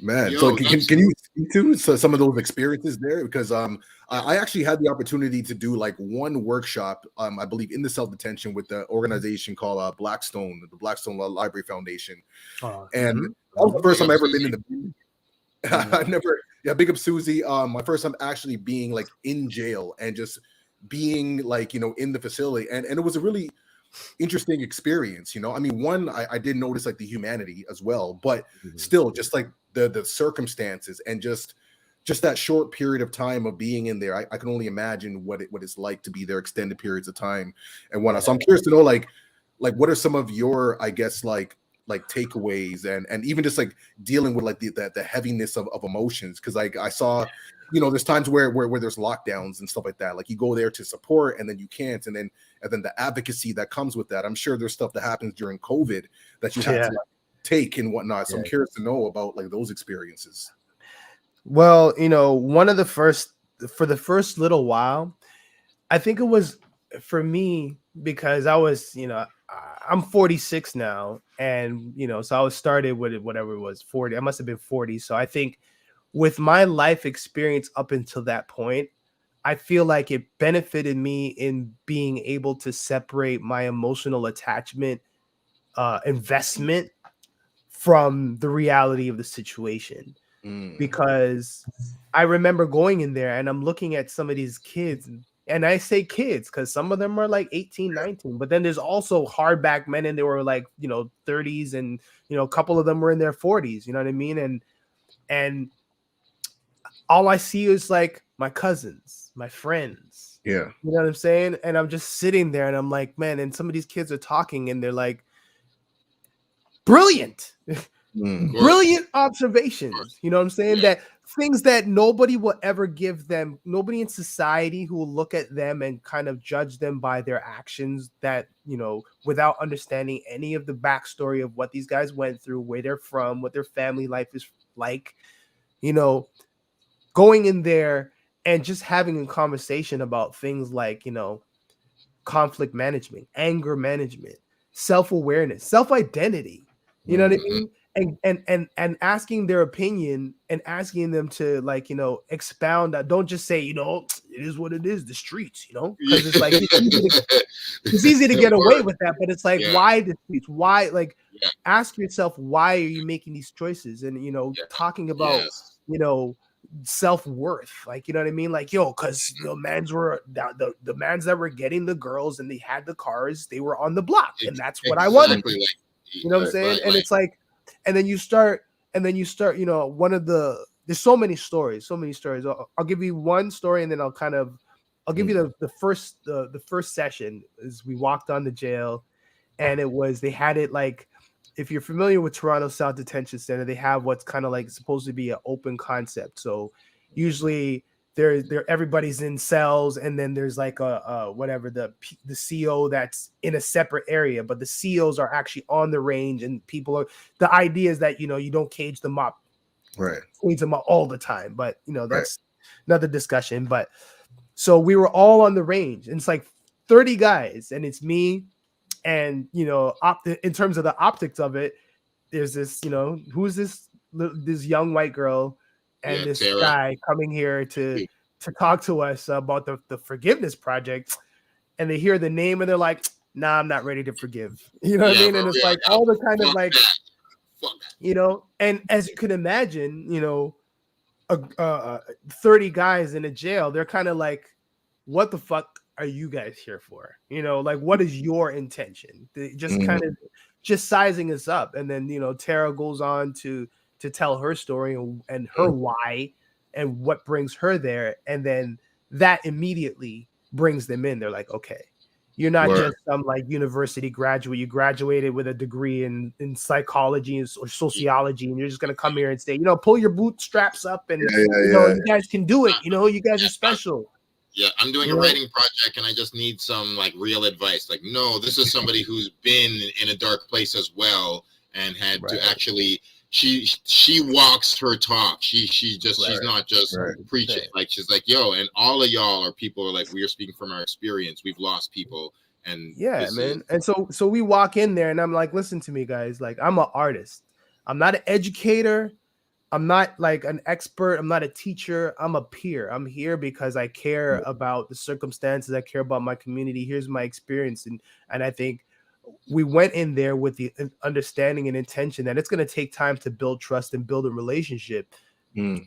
Man, so can you speak to some of those experiences there? Because I actually had the opportunity to do like one workshop, I believe, in the South Detention with the organization called Blackstone, the Blackstone Library Foundation. And that was the first time I ever been in the I've never, big up Susie. My first time actually being like in jail and just being like, you know, in the facility. And it was a really interesting experience, you know. I mean, one, I did notice like the humanity as well, but still just like the circumstances and just that short period of time of being in there. I can only imagine what it's like to be there extended periods of time and whatnot. So I'm curious to know like what are some of your, I guess, like takeaways and even just like dealing with like the heaviness of emotions, because like I saw, you know, there's times where there's lockdowns and stuff like that, like you go there to support and then you can't, and then the advocacy that comes with that. I'm sure there's stuff that happens during COVID that you have to like, take and whatnot. So I'm curious to know about like those experiences. Well, you know, for the first little while, I think it was for me because I was, you know, I'm 46 now, and you know, so I was started with whatever it was, 40. I must have been 40. So I think with my life experience up until that point, I feel like it benefited me in being able to separate my emotional attachment investment from the reality of the situation. Because I remember going in there and I'm looking at some of these kids, and I say kids because some of them are like 18, 19, but then there's also hardback men and they were like, 30s, and a couple of them were in their 40s, you know what I mean? And all I see is like my cousins, my friends. Yeah. You know what I'm saying? And I'm just sitting there and I'm like, man, and some of these kids are talking and they're like, brilliant. Brilliant observations. You know what I'm saying? That things that nobody will ever give them, nobody in society who will look at them and kind of judge them by their actions, that, without understanding any of the backstory of what these guys went through, where they're from, what their family life is like, going in there and just having a conversation about things like, conflict management, anger management, self-awareness, self-identity. You know what I mean? And asking their opinion and asking them to, like, expound that. Don't just say, it is what it is, the streets, because it's like it's easy to get away with that, but it's like, why the streets? Why, like, ask yourself, why are you making these choices? And talking about self-worth, like, you know what I mean? Like, because mans were the mans that were getting the girls and they had the cars, they were on the block, and that's what I wanted. You know what I'm saying? And it's like, and then you start, one of the, there's so many stories. I'll give you one story, and then I'll give you the first session is we walked on the jail, and they had it like, if you're familiar with Toronto South Detention Center, they have what's kind of like supposed to be an open concept. So usually everybody's in cells, and then there's like the CO that's in a separate area, but the COs are actually on the range, and the idea is that you don't cage them up, right? Cage them up all the time, but that's another discussion. But so we were all on the range, and it's like 30 guys, and it's me. And in terms of the optics of it, there's this, who's this young white girl and this Tara. Guy coming here to talk to us about the forgiveness project, and they hear the name and they're like, nah, I'm not ready to forgive. You know what I mean? And it's like all the kind of like, and as you can imagine, 30 guys in a jail, they're kind of like, what the fuck are you guys here for? Like, what is your intention? Just kind of just sizing us up. And then Tara goes on to tell her story and her why and what brings her there, and then that immediately brings them in. They're like, okay, you're not just some like university graduate. You graduated with a degree in psychology or sociology, and you're just gonna come here and say, pull your bootstraps up and you guys can do it. You guys are special. Yeah, I'm doing a writing project, and I just need some like real advice. Like, no, this is somebody who's been in a dark place as well, and had to actually. She walks her talk. She's not just preaching. Like, she's like, yo, and all of y'all are people are like, we are speaking from our experience. We've lost people, and man. And so we walk in there, and I'm like, listen to me, guys. Like, I'm an artist. I'm not an educator. I'm not like an expert. I'm not a teacher. I'm a peer. I'm here because I care about the circumstances. I care about my community. Here's my experience. And I think we went in there with the understanding and intention that it's going to take time to build trust and build a relationship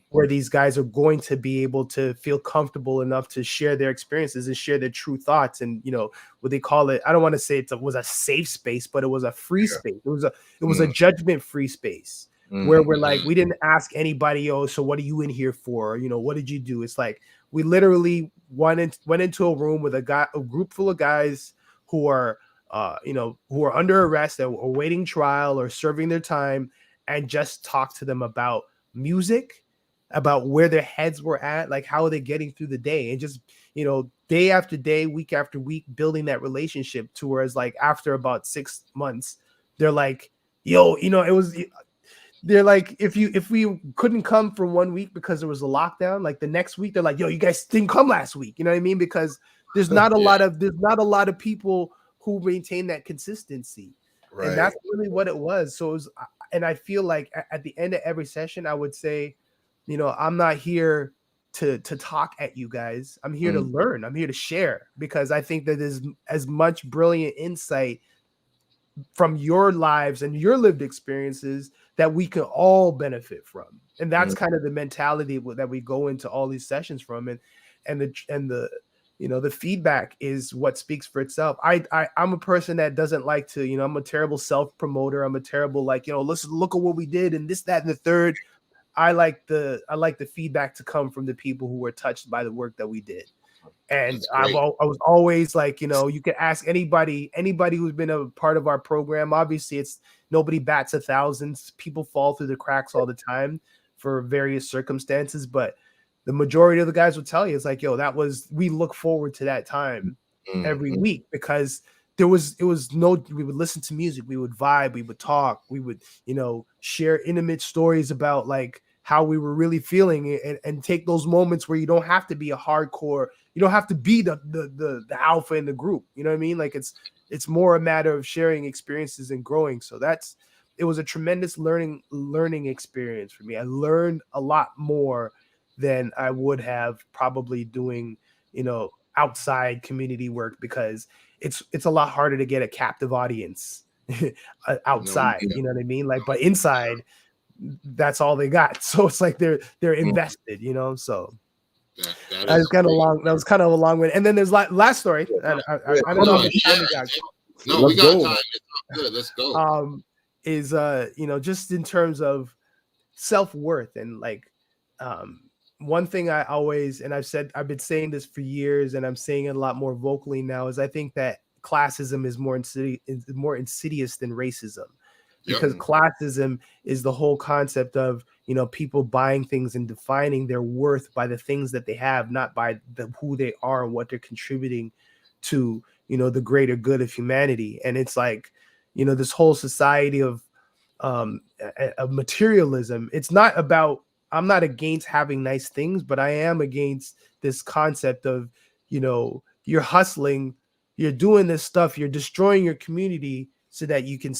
where these guys are going to be able to feel comfortable enough to share their experiences and share their true thoughts. And, what they call it, I don't want to say it was a safe space, but it was a free space. It was a judgment-free space. Where we're like, we didn't ask anybody, so what are you in here for? What did you do? It's like we literally went into a room with a group full of guys who are, who are under arrest or awaiting trial or serving their time, and just talk to them about music, about where their heads were at, like how are they getting through the day, and just day after day, week after week, building that relationship to whereas like after about 6 months, they're like, yo, it was. They're like, if we couldn't come for 1 week because there was a lockdown, like the next week they're like, yo, you guys didn't come last week. You know what I mean? Because there's not a lot of people who maintain that consistency. Right. And that's really what it was. So it was, and I feel like at the end of every session, I would say, I'm not here to talk at you guys. I'm here to learn. I'm here to share, because I think that there's as much brilliant insight from your lives and your lived experiences that we can all benefit from. And that's kind of the mentality that we go into all these sessions from. And the you know, the feedback is what speaks for itself. I'm a person that doesn't like to, you know, I'm a terrible self promoter. I'm a terrible, like, you know, let's look at what we did and this, that, and the third. I like the feedback to come from the people who were touched by the work that we did. And I was always like, you know, you can ask anybody who's been a part of our program. Obviously, it's nobody bats 1,000. People fall through the cracks all the time for various circumstances. But the majority of the guys will tell you, it's like, yo, we look forward to that time every week, because it was we would listen to music, we would vibe, we would talk, we would, you know, share intimate stories about like how we were really feeling, and take those moments where you don't have to be a hardcore, you don't have to be the alpha in the group, you know what I mean? Like it's more a matter of sharing experiences and growing. So it was a tremendous learning experience for me. I learned a lot more than I would have probably doing, you know, outside community work, because it's a lot harder to get a captive audience outside, you know what I mean? Like, but inside, that's all they got. So it's like they're invested, you know. So that was kind of long. That was kind of a long way. And then there's last story. I don't know how much time we got. No, we got time. It's good. Let's go. Is you know, just in terms of self-worth, and like one thing I always, and I've been saying this for years, and I'm saying it a lot more vocally now, is I think that classism is more insidious than racism. Because classism is the whole concept of, you know, people buying things and defining their worth by the things that they have, not by who they are and what they're contributing to, you know, the greater good of humanity. And it's like, you know, this whole society of materialism. It's not about, I'm not against having nice things, but I am against this concept of, you know, you're hustling, you're doing this stuff, you're destroying your community so that you can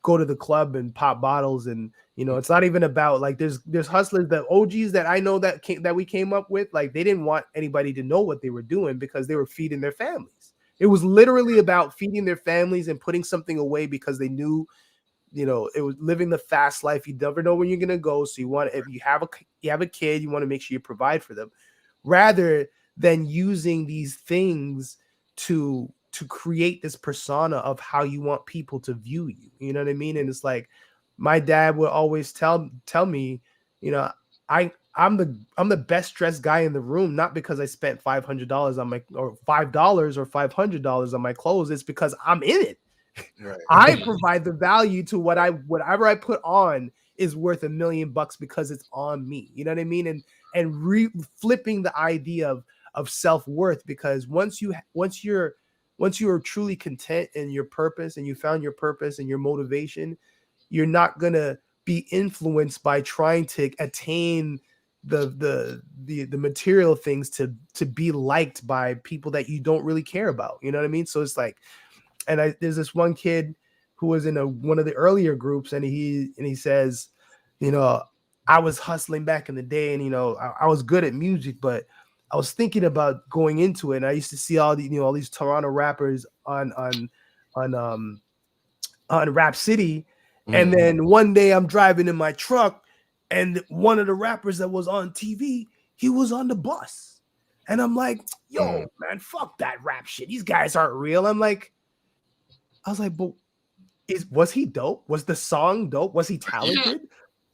go to the club and pop bottles. And, you know, it's not even about like, there's hustlers, the OGs that I know that we came up with, like, they didn't want anybody to know what they were doing because they were feeding their families. It was literally about feeding their families and putting something away because they knew, you know, it was living the fast life. You never know when you're going to go. So if you have a kid, you want to make sure you provide for them, rather than using these things to create this persona of how you want people to view you. You know what I mean? And it's like, my dad would always tell me, you know, I'm the best dressed guy in the room, not because I spent $500 on or $5 or $500 on my clothes. It's because I'm in it. Right. I provide the value to whatever I put on is worth $1 million because it's on me. You know what I mean? And flipping the idea of self-worth, because once you're truly content in your purpose and you found your purpose and your motivation, you're not gonna be influenced by trying to attain the material things to be liked by people that you don't really care about. You know what I mean? So it's like, and there's this one kid who was in one of the earlier groups, and he says, you know, I was hustling back in the day, and you know, I was good at music, but I was thinking about going into it, and I used to see all these Toronto rappers on Rap City, and then one day I'm driving in my truck, and one of the rappers that was on TV, he was on the bus, and I'm like, yo, man, fuck that rap shit. These guys aren't real. I was like, but was he dope? Was the song dope? Was he talented?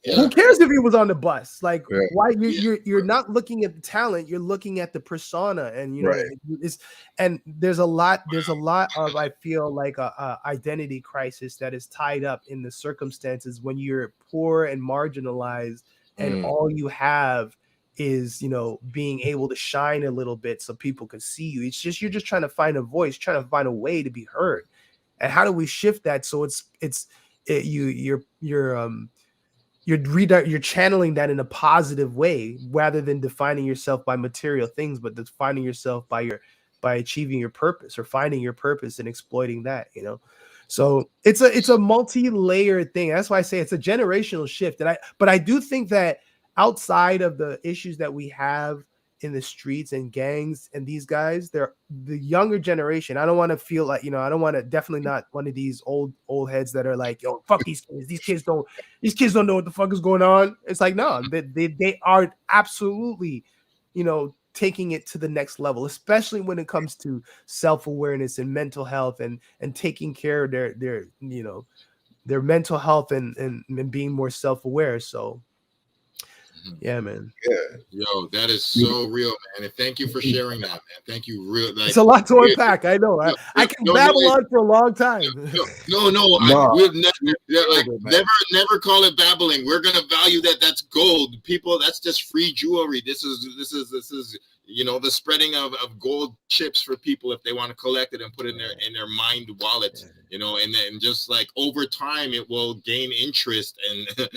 Yeah. Who cares if he was on the bus? Like, why you're not looking at the talent, you're looking at the persona, and you know, and there's a lot of, I feel like a identity crisis that is tied up in the circumstances when you're poor and marginalized, and all you have is, you know, being able to shine a little bit so people can see you. It's just, you're just trying to find a voice, trying to find a way to be heard. And how do we shift that so you're channeling that in a positive way, rather than defining yourself by material things, but defining yourself by achieving your purpose, or finding your purpose and exploiting that, you know? So it's a multi-layered thing. That's why I say it's a generational shift. But I do think that outside of the issues that we have in the streets and gangs and these guys, they're the younger generation. I don't want to feel like, I don't want to, definitely not one of these old heads that are like, yo, fuck these kids. These kids don't know what the fuck is going on. It's like, no, they are absolutely, taking it to the next level, especially when it comes to self-awareness and mental health and taking care of their mental health and being more self-aware. So yeah, man. Yeah. Yo, that is so real, man. And thank you for sharing that, man. Thank you. It's a lot to unpack. I know. I can babble on for a long time. Never call it babbling. We're gonna value that. That's gold, people. That's just free jewelry. This is the spreading of gold chips for people if they want to collect it and put it in their mind wallet. And then just like over time it will gain interest and 50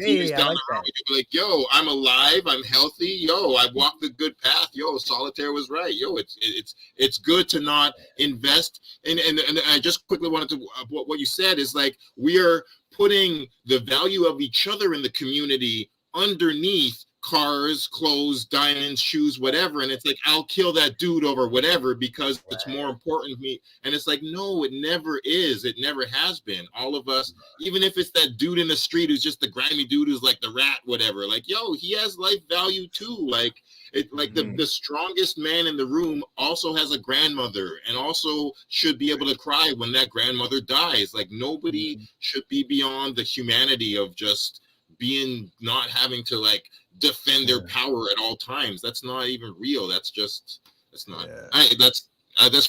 years down the road, you'll be like, yo, I'm alive, I'm healthy, yo, I walked the good path, yo, Solitaire was right, yo, it's good to not invest. And I just quickly wanted to what you said is like we are putting the value of each other in the community underneath cars, clothes, diamonds, shoes, whatever, and it's like I'll kill that dude over whatever because it's more important to me. And it's like, no, it never is. It never has been. All of us, even if it's that dude in the street who's just the grimy dude who's like the rat, whatever, like, yo, he has life value too. Like it, like the strongest man in the room also has a grandmother and also should be able to cry when that grandmother dies. Like nobody should be beyond the humanity of just being not having to like defend their power at all times. That's not even real. That's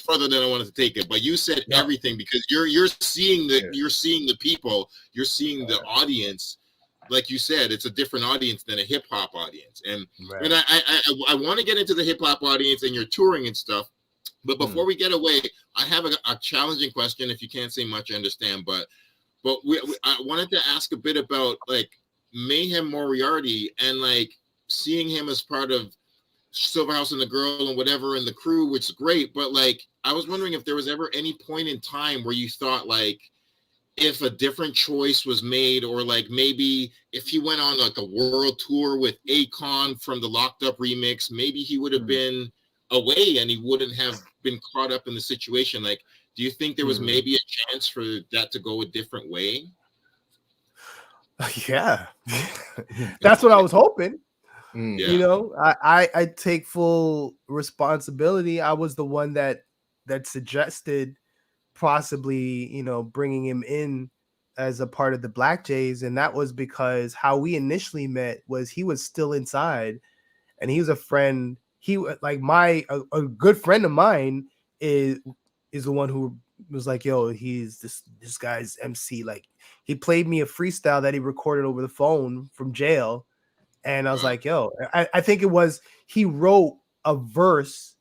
further than I wanted to take it. But you said everything because you're seeing the people, you're seeing the audience. Like you said, it's a different audience than a hip hop audience. And I want to get into the hip hop audience and your touring and stuff. But before we get away, I have a challenging question. If you can't say much, I understand. But I wanted to ask a bit about like Mayhem Moriarty and like seeing him as part of Silverhouse and the Girl and whatever and the crew, which is great. But like, I was wondering if there was ever any point in time where you thought like, if a different choice was made, or like maybe if he went on like a world tour with Akon from the Locked Up remix, maybe he would have been away and he wouldn't have been caught up in the situation. Like, do you think there was maybe a chance for that to go a different way? Yeah, that's what I was hoping. I take full responsibility. I was the one that suggested possibly, bringing him in as a part of the Black Jays, and that was because how we initially met was he was still inside, and he was a friend. He like a good friend of mine is the one who was like, yo, he's this guy's MC. Like he played me a freestyle that he recorded over the phone from jail. And I was like, yo, I think it was, he wrote a verse.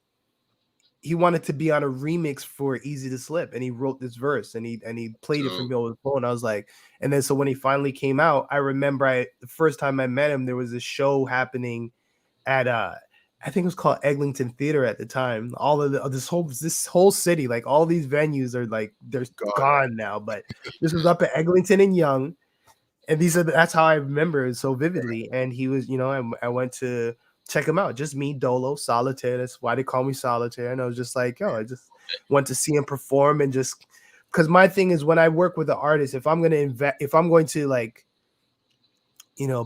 He wanted to be on a remix for Easy to Slip. And he wrote this verse and he played it for me over the phone. I was like, and then, so when he finally came out, I remember the first time I met him, there was a show happening at, I think it was called Eglinton Theater at the time. All of this whole city, like all these venues are like they're gone now. But this was up at Eglinton and Young, and that's how I remember it so vividly. And he was, I went to check him out. Just me, Dolo, Solitaire. That's why they call me Solitaire. And I was just like, yo, I just went to see him perform, and just because my thing is when I work with an artist, if I'm going to like,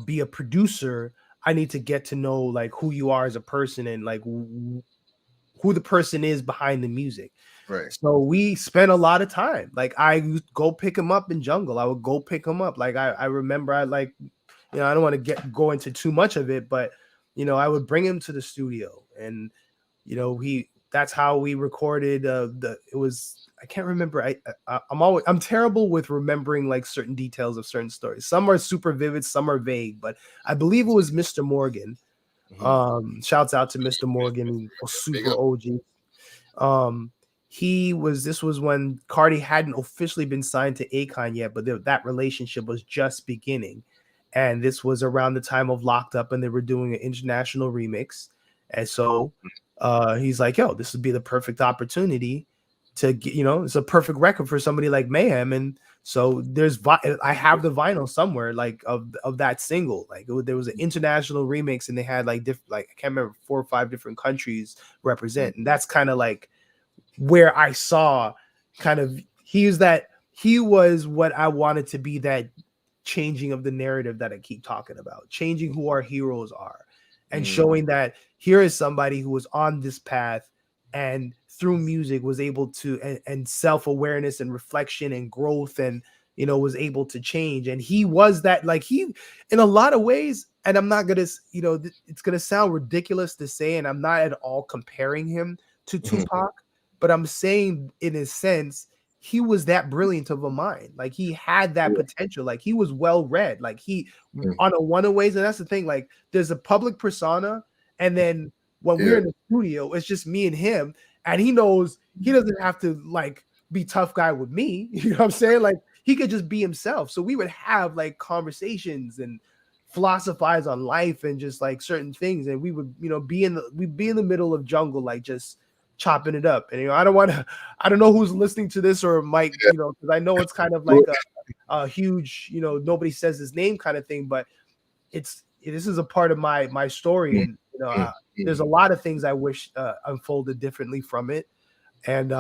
be a producer, I need to get to know like who you are as a person and like who the person is behind the music. Right. So we spent a lot of time. Like I would go pick him up in Jungle. I would go pick him up. Like I remember I like, I don't want to go into too much of it, but I would bring him to the studio, and that's how we recorded it was, I can't remember. I'm terrible with remembering like certain details of certain stories. Some are super vivid, some are vague, but I believe it was Mr. Morgan. Shouts out to Mr. Morgan, super OG. This was when Cardi hadn't officially been signed to Akon yet, but that relationship was just beginning. And this was around the time of Locked Up, and they were doing an international remix. And so he's like, yo, this would be the perfect opportunity to get, it's a perfect record for somebody like Mayhem. And so I have the vinyl somewhere like of that single. Like there was an international remix and they had like different, like I can't remember, 4 or 5 different countries represent. And that's kind of like where I saw kind of he was what I wanted to be, that changing of the narrative that I keep talking about, changing who our heroes are and showing that here is somebody who was on this path and through music was able to, and self-awareness and reflection and growth, and was able to change. And he was that, like, he in a lot of ways, and I'm not gonna, it's gonna sound ridiculous to say, and I'm not at all comparing him to Tupac, but I'm saying in a sense he was that brilliant of a mind. Like he had that potential. Like he was well read. Like he on a one of ways, and that's the thing. Like there's a public persona, and then when we're in the studio, it's just me and him, and he knows he doesn't have to like be tough guy with me. You know what I'm saying? Like he could just be himself. So we would have like conversations and philosophize on life and just like certain things, and we would be in the middle of jungle, like just chopping it up. And I don't know who's listening to this or might because I know it's kind of like a huge nobody says his name kind of thing, but this is a part of my story, and there's a lot of things I wish unfolded differently from it. And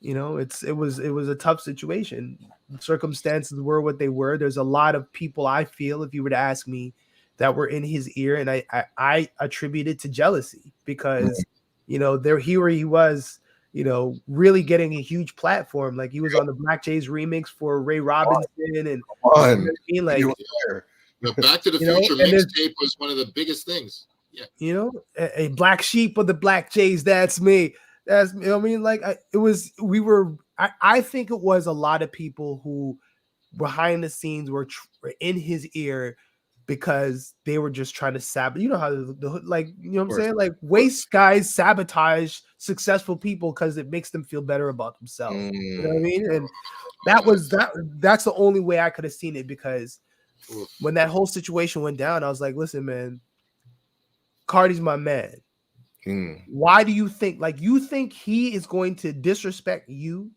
it was a tough situation. Circumstances were what they were. There's a lot of people, I feel, if you were to ask me, that were in his ear, and I attribute it to jealousy, because here he was, really getting a huge platform. Like he was on the Black Jays remix for Ray Robinson, and like the Back to the Future mixtape was one of the biggest things. Yeah, a black sheep of the Black Jays. That's me. That's me. I mean, like I think it was a lot of people who behind the scenes were in his ear, because they were just trying to sabotage. How what I'm saying? Like waste guys sabotage successful people because it makes them feel better about themselves. You know what I mean? And that's the only way I could have seen it, because when that whole situation went down, I was like, listen, man, Cardi's my man. Why do you think, you think he is going to disrespect you?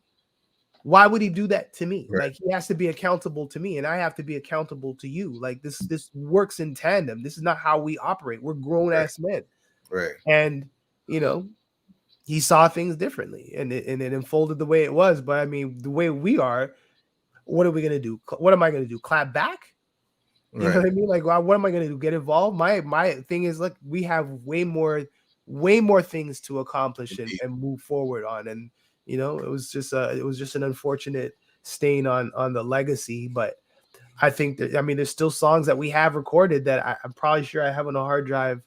Why would he do that to me? Right. Like he has to be accountable to me, and I have to be accountable to you. Like this works in tandem. This is not how we operate. We're grown ass men. Right. And he saw things differently, and it unfolded the way it was. But I mean, the way we are, what are we gonna do? What am I gonna do? Clap back? You know what I mean? Like, what am I gonna do? Get involved? My thing is, look, we have way more things to accomplish and move forward on. And it was just an unfortunate stain on the legacy. But I think that, there's still songs that we have recorded that I'm probably sure I have on a hard drive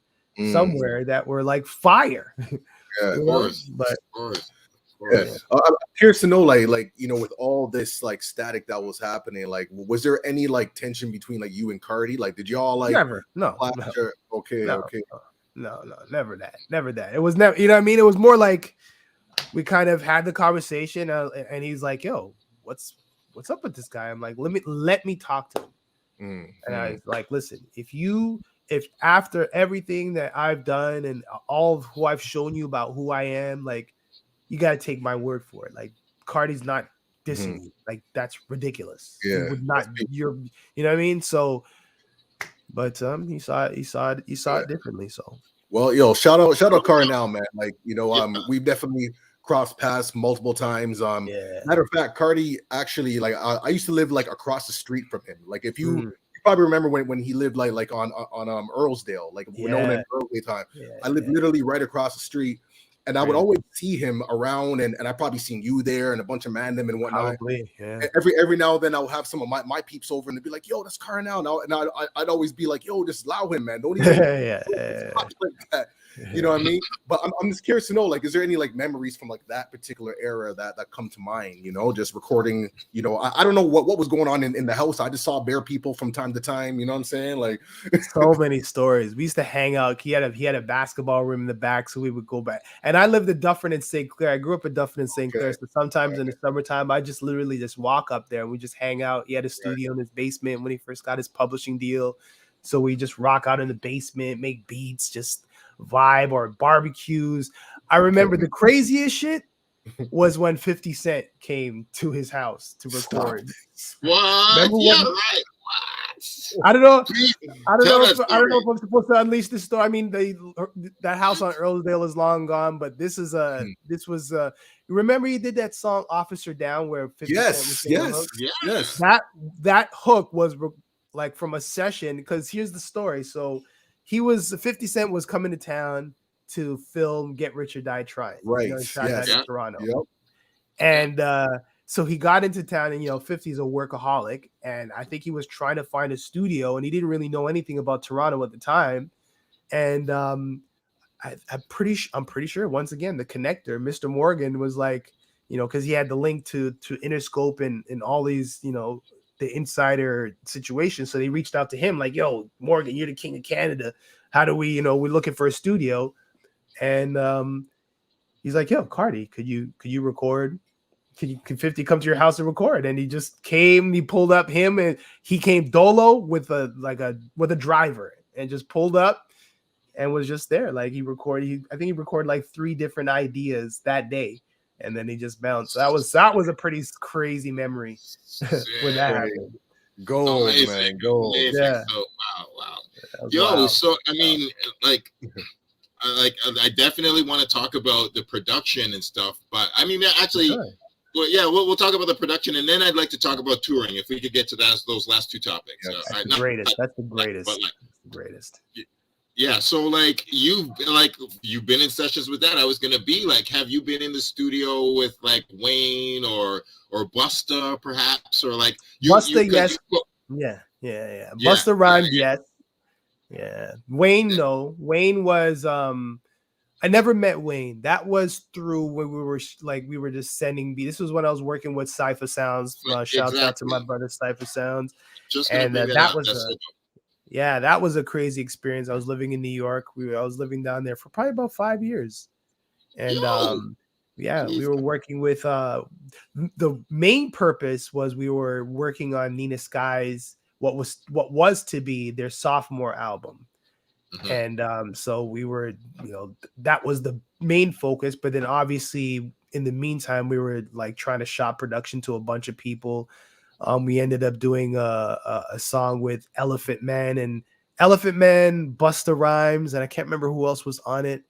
somewhere that were like fire. Yeah, of course. But I'm curious to know, like with all this like static that was happening, like was there any like tension between like you and Cardi? Like did y'all like never? No. Okay. No, never that. It was never, you know what I mean? It was more like we kind of had the conversation, and he's like, yo, what's up with this guy? I'm like, let me talk to him. And I was like, listen, if after everything that I've done and all of who I've shown you about who I am, like, you got to take my word for it. Like, Cardi's not dissing you. Like, that's ridiculous. Yeah. You know what I mean? So, but he saw it differently. So, well, yo, shout out Kardinal, man. Like, we've definitely crossed paths multiple times. Matter of fact, Cardi actually, like, I used to live like across the street from him. Like, if you probably remember when he lived like on Earlsdale, like known in early time. I lived literally right across the street. And I would always see him around, and I probably seen you there and a bunch of Mandem and whatnot. Probably, yeah. And every now and then I'll have some of my peeps over and they'd be like, yo, that's Kardinal. And I'd always be like, yo, just allow him, man. Don't even like that. You know what I mean? But I'm just curious to know, like, is there any like memories from like that particular era that come to mind? Just recording. I don't know what was going on in the house. I just saw bare people from time to time. You know what I'm saying? Like, so many stories. We used to hang out. He had a basketball room in the back, so we would go back. And I lived in Dufferin and St. Clair. I grew up in Dufferin and St. Clair. So sometimes in the summertime, I just literally just walk up there and we just hang out. He had a studio in his basement when he first got his publishing deal. So we just rock out in the basement, make beats, just vibe, or barbecues. I remember the craziest shit. was when 50 Cent came to his house to Stop record. this. What? Remember Yeah, when- right. What? I don't know. Please I don't tell know. that I don't know if story. I'm supposed to unleash this story. I mean, that house on Earldale is long gone, but this is this was remember he did that song "Officer Down" where 50 Cent was Yes, singing the yes, hook? yes. That hook was like from a session, because here's the story. So 50 Cent was coming to town to film Get Rich or Die Trying. Right, he shot that yes. in Toronto. Yep. And so he got into town, and 50's a workaholic, and I think he was trying to find a studio, and he didn't really know anything about Toronto at the time. And I'm pretty sure once again the connector, Mr. Morgan, was like, because he had the link to Interscope and all these, the insider situation. So they reached out to him like, "Yo, Morgan, you're the king of Canada. How do we, we're looking for a studio." And he's like, "Yo, Cardi, could you record? Can 50 come to your house and record?" And he just came. He pulled up him, and he came dolo with a driver, and just pulled up and was just there. Like I think he recorded like 3 different ideas that day, and then he just bounced. That was a pretty crazy memory when that happened. Gold, Amazing, man, gold. amazing. Yeah. So, wow. That was Yo, wild. so I mean, I definitely want to talk about the production and stuff, but I mean, actually, Sure. well, yeah, we'll talk about the production, and then I'd like to talk about touring if we could get to those last 2 topics. Yeah, That's the greatest. That's the greatest. But That's the greatest. yeah, so like you've been in sessions with that. I was gonna be like, have you been in the studio with like Wayne or Busta perhaps, or like Busta, yes. Yeah. Busta Rhymes, yes. Yeah. Wayne, no. Wayne was I never met Wayne. That was through when we were just sending beats. This was when I was working with Cipha Sounds. Shouts out to my brother Cipha Sounds. And that was a crazy experience. I was living in New York. I was living down there for probably about 5 years. And we were working with the main purpose was we were working on Nina Sky's what was to be their sophomore album. Mm-hmm. And so we were, that was the main focus. But then obviously in the meantime, we were like trying to shop production to a bunch of people. We ended up doing a song with Elephant Man, Busta Rhymes, and I can't remember who else was on it.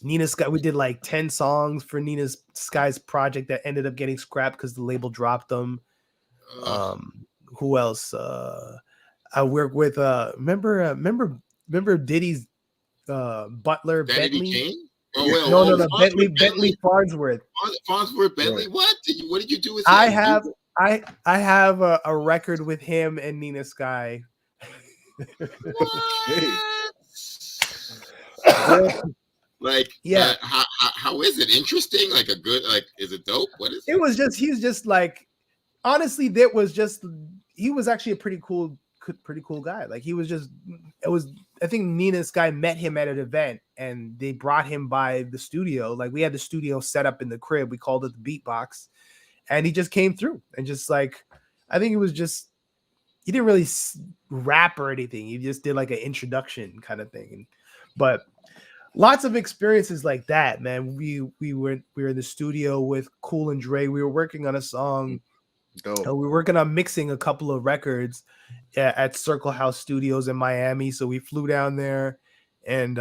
Nina Sky, we did like 10 songs for Nina Sky's project that ended up getting scrapped because the label dropped them. Who else? I work with remember Diddy's butler Bentley? No, Bentley Farnsworth. Bentley. What did you do with him? I have a record with him and Nina Sky. Like, yeah. How is it? Interesting? Like a good, like, is it dope? What is it? It was just, he was just like, honestly, he was actually a pretty cool guy. Like I think Nina Sky met him at an event and they brought him by the studio. Like we had the studio set up in the crib. We called it the Beatbox, and he just came through and just like, I think it was just, he didn't really rap or anything. He just did like an introduction kind of thing. But lots of experiences like that, man. We were in the studio with Cool and Dre. We were working on a song. We were working on mixing a couple of records at Circle House Studios in Miami. So we flew down there and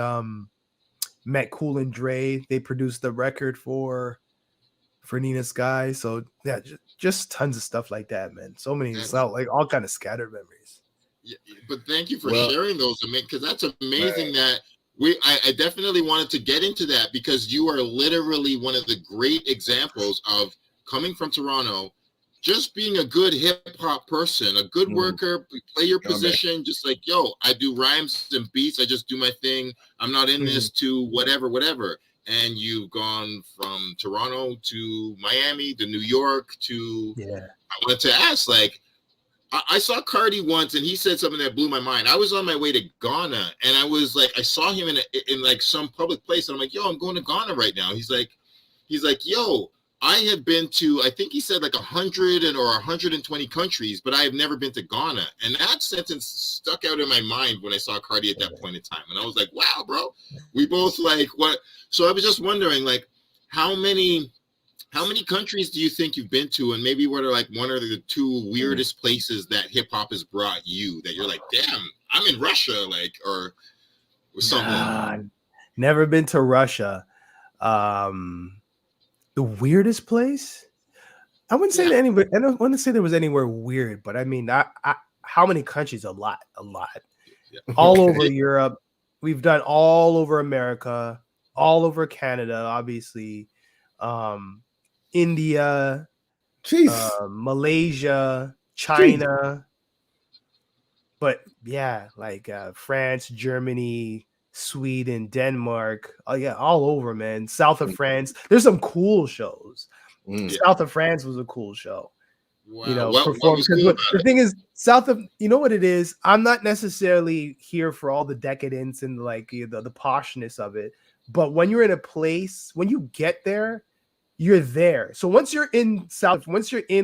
met Cool and Dre. They produced the record for Nina Sky. So yeah, just tons of stuff like that, man. So many, like all kind of scattered memories. Yeah, but thank you for sharing those, because that's amazing. That I definitely wanted to get into that, because you are literally one of the great examples of coming from Toronto, just being a good hip hop person, a good worker, play your position, just like, yo, I do rhymes and beats. I just do my thing. I'm not in this to whatever. And you've gone from Toronto to Miami to New York to, I wanted to ask, like, I saw Cardi once and he said something that blew my mind. I was on my way to Ghana and I was like, I saw him in like some public place. And I'm like, yo, I'm going to Ghana right now. He's like, yo, I have been to, I think he said like 100 or 120 countries, but I have never been to Ghana. And that sentence stuck out in my mind when I saw Cardi at that point in time. And I was like, wow, bro, we both like what? So I was just wondering, like, how many countries do you think you've been to, and maybe what are like one or the two weirdest places that hip hop has brought you that you're like, damn, I'm in Russia, like, or something. Nah, never been to Russia. The weirdest place? I wouldn't say that anywhere. I don't want to say there was anywhere weird, but I mean, how many countries? A lot. Yeah. All over Europe. We've done all over America, all over Canada, obviously. India, Malaysia, China. Jeez. But yeah, like France, Germany, Sweden, Denmark. Oh yeah, all over, man. South of France. There's some cool shows. South of France was a cool show. Wow. You know, what was cool about the thing is, south of, you know what it is? I'm not necessarily here for all the decadence and like the poshness of it. But when you're in a place, when you get there, you're there. So once you're in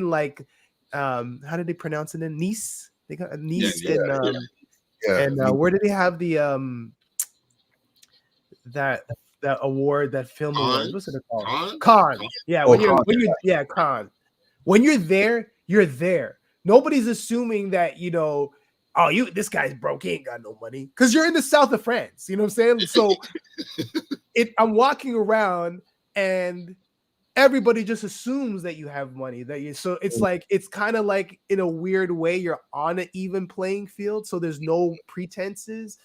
like, how did they pronounce it? In Nice? They got Nice and where did they have the that award, that film award? What's it called? Cannes. Yeah, Cannes. When you're there, you're there. Nobody's assuming that, you know, oh, this guy's broke, he ain't got no money, because you're in the south of France. You know what I'm saying? So I'm walking around and everybody just assumes that you have money, so it's like, it's kind of like, in a weird way, you're on an even playing field, so there's no pretenses.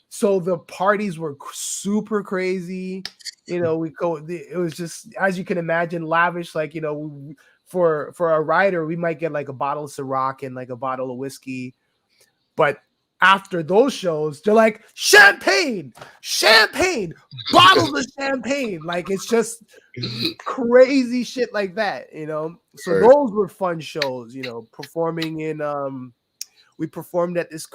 So the parties were super crazy, you know. It was just, as you can imagine, lavish. Like, you know, for a rider, we might get like a bottle of Ciroc and like a bottle of whiskey, but after those shows, they're like, champagne, bottles of champagne. Like, it's just crazy shit like that, you know? So those were fun shows, you know, performing in, we performed at this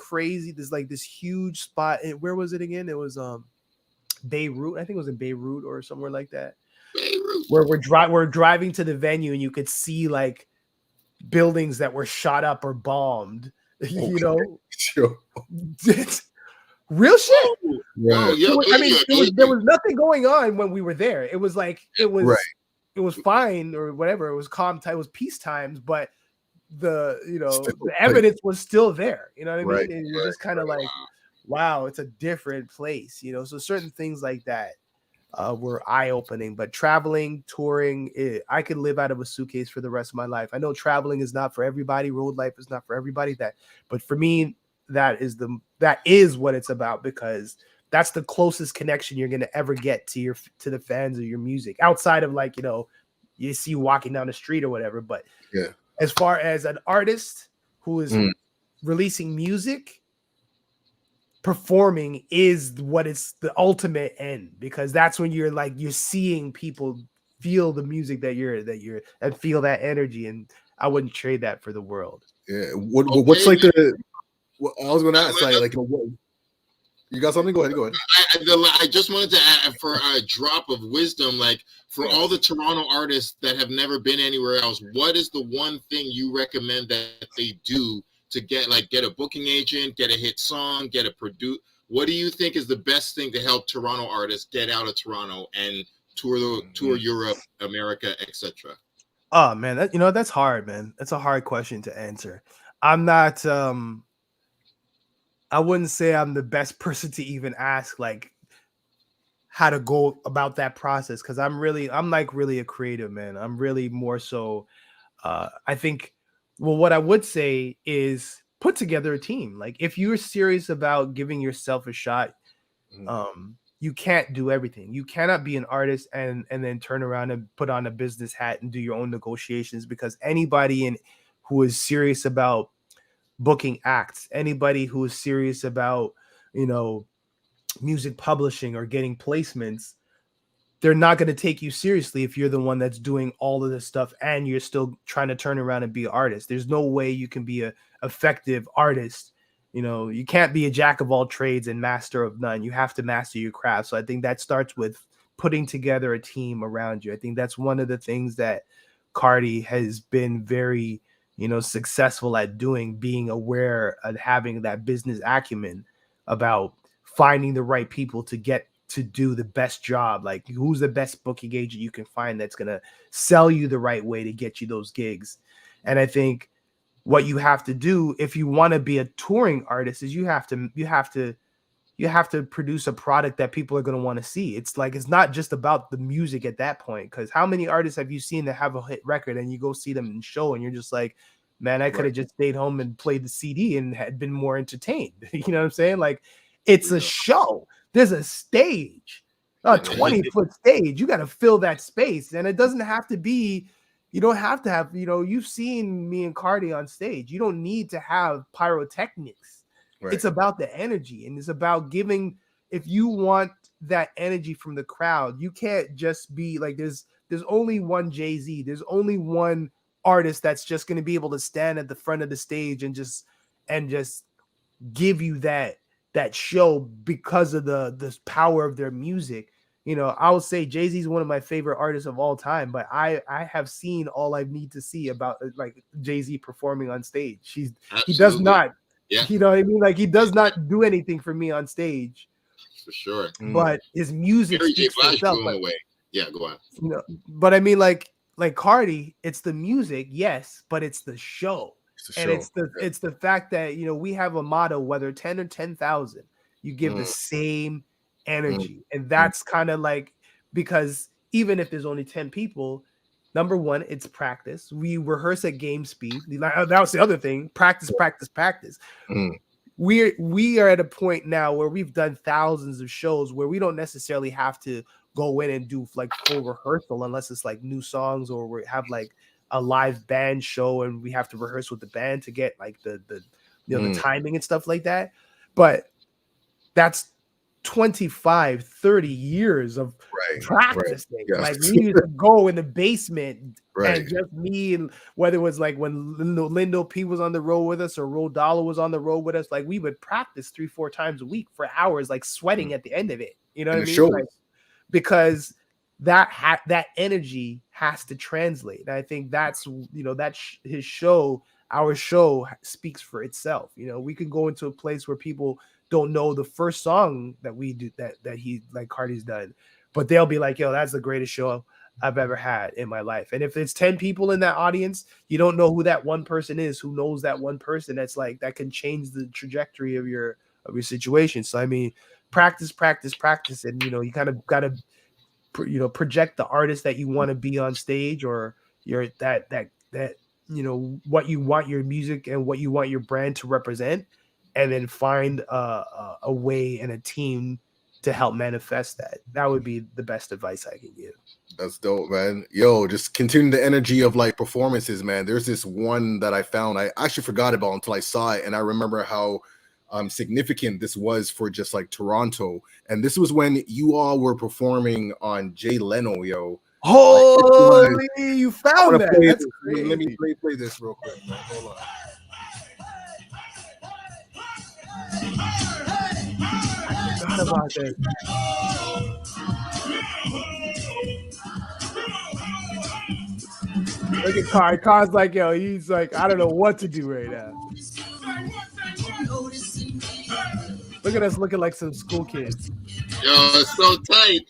huge spot. Where was it again? It was, Beirut. I think it was in Beirut or somewhere like that. Where we're driving to the venue and you could see like buildings that were shot up or bombed. You know, real shit. I mean, there was nothing going on when we were there. It was like, it was fine or whatever. It was calm time. It was peace times, but the evidence was still there. You know what I mean? And you're just kind of like, wow, it's a different place. You know, so certain things like that were eye-opening. But traveling, touring, I could live out of a suitcase for the rest of my life. I know traveling is not for everybody. Road life is not for everybody. But for me, that is what it's about, because that's the closest connection you're gonna ever get to the fans of your music, outside of like, you know, you see you walking down the street or whatever. But as far as an artist who is releasing music, performing is what it's the ultimate end, because that's when you're seeing people feel the music and feel that energy, and I wouldn't trade that for the world. Yeah. What's like I was going to ask, like you got something? Go ahead. I just wanted to add, for a drop of wisdom, like, for all the Toronto artists that have never been anywhere else, what is the one thing you recommend that they do to get a booking agent, get a hit song, get a produce? What do you think is the best thing to help Toronto artists get out of Toronto and tour Europe, America, etc.? Oh man, that's hard, man. That's a hard question to answer. I'm not I wouldn't say I'm the best person to even ask like how to go about that process, because I'm really a creative, man. I'm really more so I think, well, what I would say is put together a team. Like, if you're serious about giving yourself a shot, you can't do everything. You cannot be an artist and then turn around and put on a business hat and do your own negotiations, because anybody who is serious about booking acts, anybody who is serious about, you know, music publishing or getting placements, they're not going to take you seriously if you're the one that's doing all of this stuff and you're still trying to turn around and be an artist. There's no way you can be an effective artist. You know, you can't be a jack of all trades and master of none. You have to master your craft. So I think that starts with putting together a team around you. I think that's one of the things that Cardi has been very, you know, successful at doing, being aware and having that business acumen about finding the right people to get to do the best job. Like, who's the best booking agent you can find that's gonna sell you the right way to get you those gigs? And I think what you have to do if you want to be a touring artist is you have to produce a product that people are going to want to see. It's like, it's not just about the music at that point, because how many artists have you seen that have a hit record and you go see them in show and you're just like, man, I could have just stayed home and played the CD and had been more entertained. You know what I'm saying? Like, it's a show. There's a stage, a 20-foot stage. You got to fill that space. And it doesn't have to be, you don't have to have, you've seen me and Cardi on stage. You don't need to have pyrotechnics. Right. It's about the energy, and it's about giving. If you want that energy from the crowd, you can't just be like, there's only one Jay-Z. There's only one artist that's just going to be able to stand at the front of the stage and just give you that show because of the power of their music. I would say Jay-Z is one of my favorite artists of all time, but I have seen all I need to see about like Jay-Z performing on stage. He does not, you know what I mean? Like, he does not do anything for me on stage. For sure. But his music speaks for itself. Yeah, go on. But I mean, like Cardi, it's the music, yes, but it's the show. It's the fact that, we have a motto, whether 10 or 10,000, you give the same energy. And that's kind of like, because even if there's only 10 people, number one, it's practice. We rehearse at game speed. That was the other thing. Practice. We are at a point now where we've done thousands of shows where we don't necessarily have to go in and do like full rehearsal unless it's like new songs, or we have like a live band show and we have to rehearse with the band to get like the timing and stuff like that. But that's 25, 30 years of practicing. Yes. Like, we used to go in the basement and just me, and whether it was like when Lindo P was on the road with us or Ro Dollar was on the road with us, like, we would practice 3-4 times a week for hours, like sweating at the end of it. You know what I mean? Like, because that energy has to translate. And I think that's, his show, our show speaks for itself. We can go into a place where people don't know the first song that we do that he, like Cardi's done, but they'll be like, yo, that's the greatest show I've ever had in my life. And if it's 10 people in that audience, you don't know who that one person is, who knows that one person that's like, that can change the trajectory of your situation. So I mean, practice, and you kind of got to project the artist that you want to be on stage, or your that what you want your music and what you want your brand to represent, and then find a way and a team to help manifest that. That would be the best advice I can give. That's dope, man. Yo, just continue the energy of like performances, man. There's this one that I found, I actually forgot about until I saw it, and I remember how significant this was for just like Toronto. And this was when you all were performing on Jay Leno, yo. Holy, you found that. That's crazy. Let me play this real quick, man. Hold on. I forgot about this. Look at Card. Card's like, yo, he's like, I don't know what to do right now. Look at us looking like some school kids. Yo, it's so tight.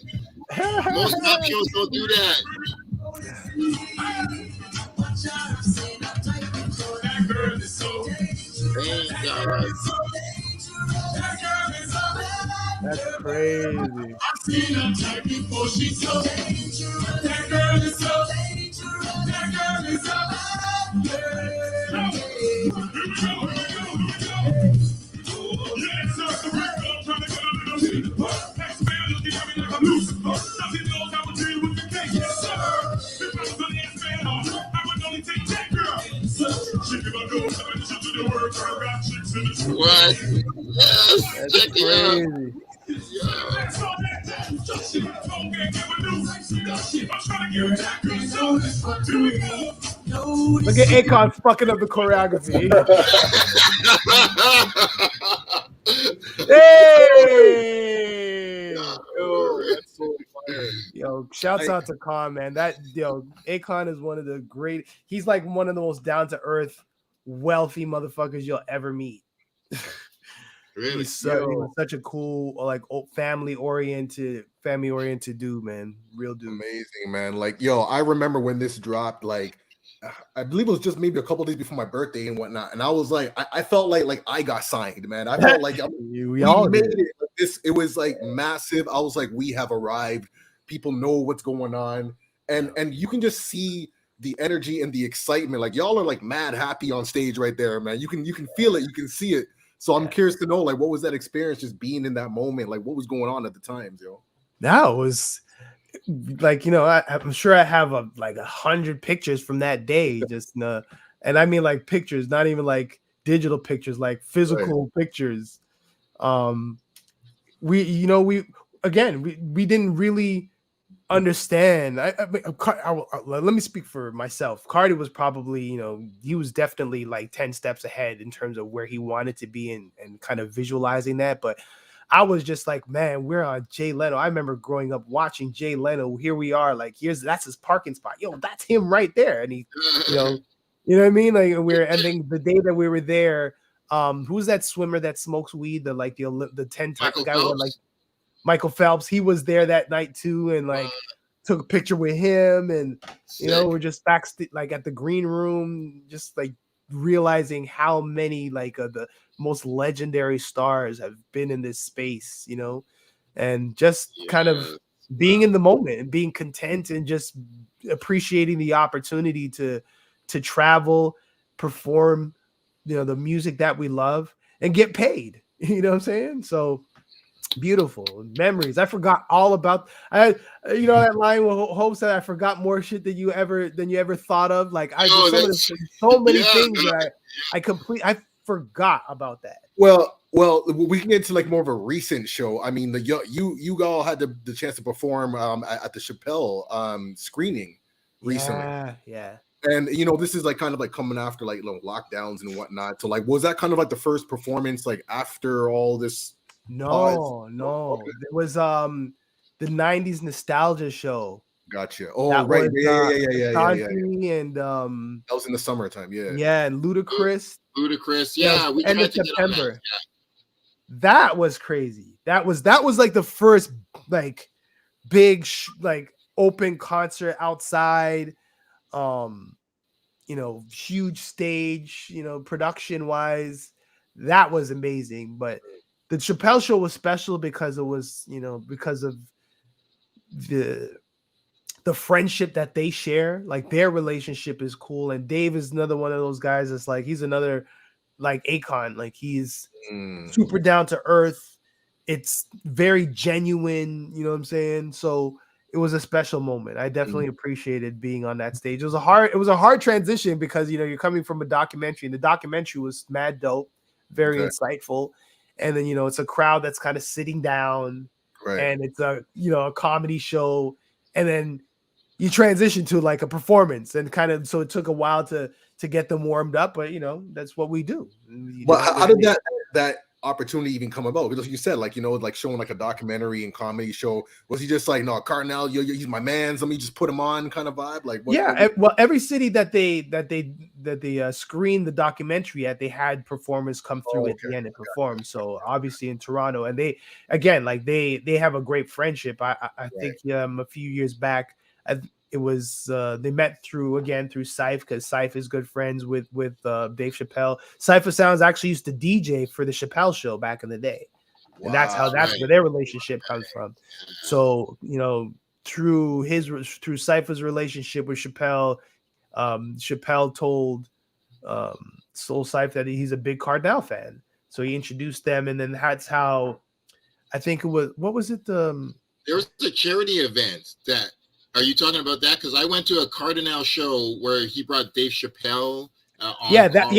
Most pop shows don't do that. Thank God. That's crazy. What? Yes, that's check crazy. Look at Akon fucking up the choreography. Hey! Yo, that's so fire. Yo, shouts out to Khan, man. Akon is one of the great. He's like one of the most down to earth, wealthy motherfuckers you'll ever meet. Really? He was such a cool, like family oriented dude, man. Real dude. Amazing, man. Like, yo, I remember when this dropped, like, I believe it was just maybe a couple days before my birthday and whatnot. And I was like, I felt like I got signed, man. I felt like we all made did. it. It was like massive. I was like, we have arrived. People know what's going on. And you can just see the energy and the excitement. Like, y'all are like mad happy on stage right there, man. You can feel it, you can see it. So I'm curious to know, like, what was that experience just being in that moment? Like, what was going on at the times, yo? That was like, you know, I'm sure I have like 100 pictures from that day, just and I mean like pictures, not even like digital pictures, like physical pictures. We didn't really understand. Let me speak for myself. Cardi was probably, you know, he was definitely like 10 steps ahead in terms of where he wanted to be and kind of visualizing that. But I was just like, man, we're on Jay Leno. I remember growing up watching Jay Leno. Here we are, like, that's his parking spot. Yo, that's him right there. And he, you know what I mean? Like, and then the day that we were there, who's that swimmer that smokes weed? The 10 time guy who, like, Michael Phelps, he was there that night too, and like took a picture with him, and you know, we're just like at the green room, just like realizing how many like the most legendary stars have been in this space, you know, and just kind of being in the moment and being content and just appreciating the opportunity to travel, perform, you know, the music that we love and get paid. You know what I'm saying? So beautiful memories. I forgot all about you know that line with Hope said, I forgot more shit than you ever thought of. Like so many things that I forgot about that. Well, we can get into like more of a recent show. I mean, you all had the chance to perform at the Chappelle screening recently. Yeah. And you know, this is like kind of like coming after like lockdowns and whatnot. So like, was that kind of like the first performance like after all this? No. It was the 90s nostalgia show. Gotcha. Oh, right. Yeah. And that was in the summertime. Yeah, and Ludacris. Yeah, we end of September. That was crazy. That was like the first like big like open concert outside. You know, huge stage, you know, production wise, that was amazing. But the Chappelle show was special because it was, you know, because of the friendship that they share. Like their relationship is cool. And Dave is another one of those guys that's like, he's another like Akon. Like he's super down to earth. It's very genuine, you know what I'm saying? So it was a special moment. I definitely appreciated being on that stage. It was a hard transition because, you know, you're coming from a documentary, and the documentary was mad dope, very insightful. And then, you know, it's a crowd that's kind of sitting down, and it's a, you know, a comedy show. And then you transition to like a performance, and kind of, so it took a while to get them warmed up, but you know, that's what we do. Well, how did that opportunity even come about? Because you said, like, you know, like showing like a documentary and comedy show, was he just like, no, Kardinal, he's my man, let me just put him on kind of vibe? Like, well, every city that they screened the documentary at, they had performers come through at the end and perform. So obviously in Toronto, and they have a great friendship. I think a few years back, it was they met through Cipha, because Cipha is good friends with Dave Chappelle. Cipha Sounds actually used to DJ for the Chappelle show back in the day, and that's where their relationship comes from. So, you know, through Cipha's relationship with Chappelle, Chappelle told Soul Cipha that he's a big Kardinal fan, so he introduced them, and then that's how I think it was. What was it? There was a charity event that. Are you talking about that? Because I went to a Kardinal show where he brought Dave Chappelle. That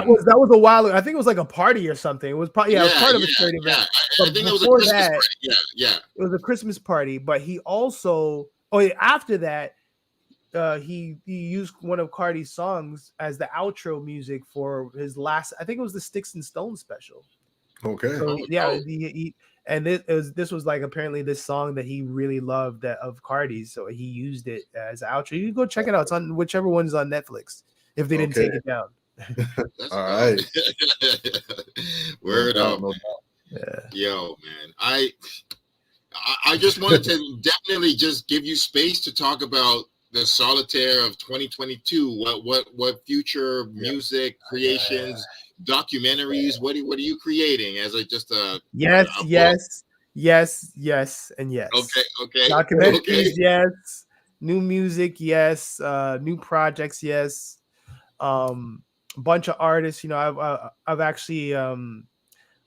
was a while ago. I think it was like a party or something. It was probably it was part of a charity event. I think that was a Christmas party. Yeah. It was a Christmas party, but he also after that, he used one of Cardi's songs as the outro music for his last. I think it was the Sticks and Stones special. Okay. So and this was like apparently this song that he really loved of Cardi's, so he used it as an outro. You can go check it out. It's on whichever one's on Netflix if they didn't take it down. That's All dope. right. Word No up. doubt, no Yeah. Yo, man. I just wanted to definitely just give you space to talk about the Solitaire of 2022. What future music creations, documentaries? What are you creating as a Yes, a book? yes, yes, and Okay, yes. okay, okay. Documentaries, yes. New music, yes. New projects, yes. Bunch of artists. You know, I've actually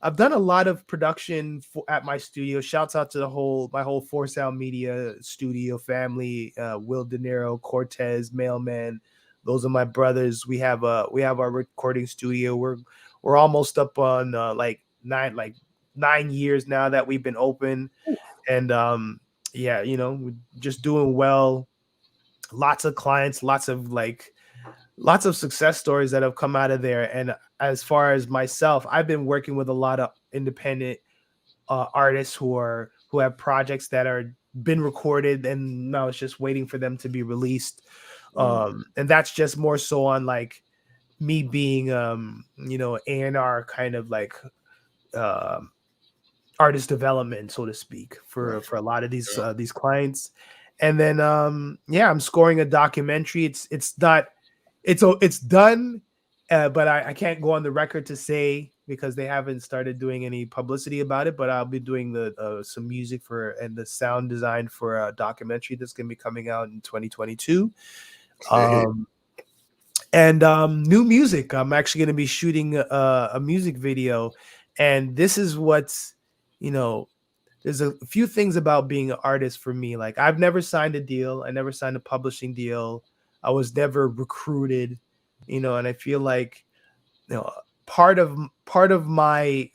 I've done a lot of production at my studio. Shouts out to my whole Four Sound Media studio family. Will De Niro, Cortez, Mailman. Those are my brothers. We have our recording studio. We're almost up on like 9 years now that we've been open, and yeah, you know, we're just doing well. Lots of clients, lots of success stories that have come out of there. And as far as myself, I've been working with a lot of independent artists who have projects that are been recorded and now it's just waiting for them to be released. And that's just more so on like me being you know, A&R kind of like um artist development, so to speak, for doubt. a lot of Yeah. these clients. And then yeah, I'm scoring a documentary. It's not it's done, but I can't go on the record to say because they haven't started doing any publicity about it. But I'll be doing the some music for and the sound design for a documentary that's going to be coming out in 2022. Okay. And new music. I'm actually going to be shooting a music video, and this is what's, you know, there's a few things about being an artist for me. Like I've never signed a deal. I never signed a publishing deal. I was never recruited, you know, and I feel like, you know, part of my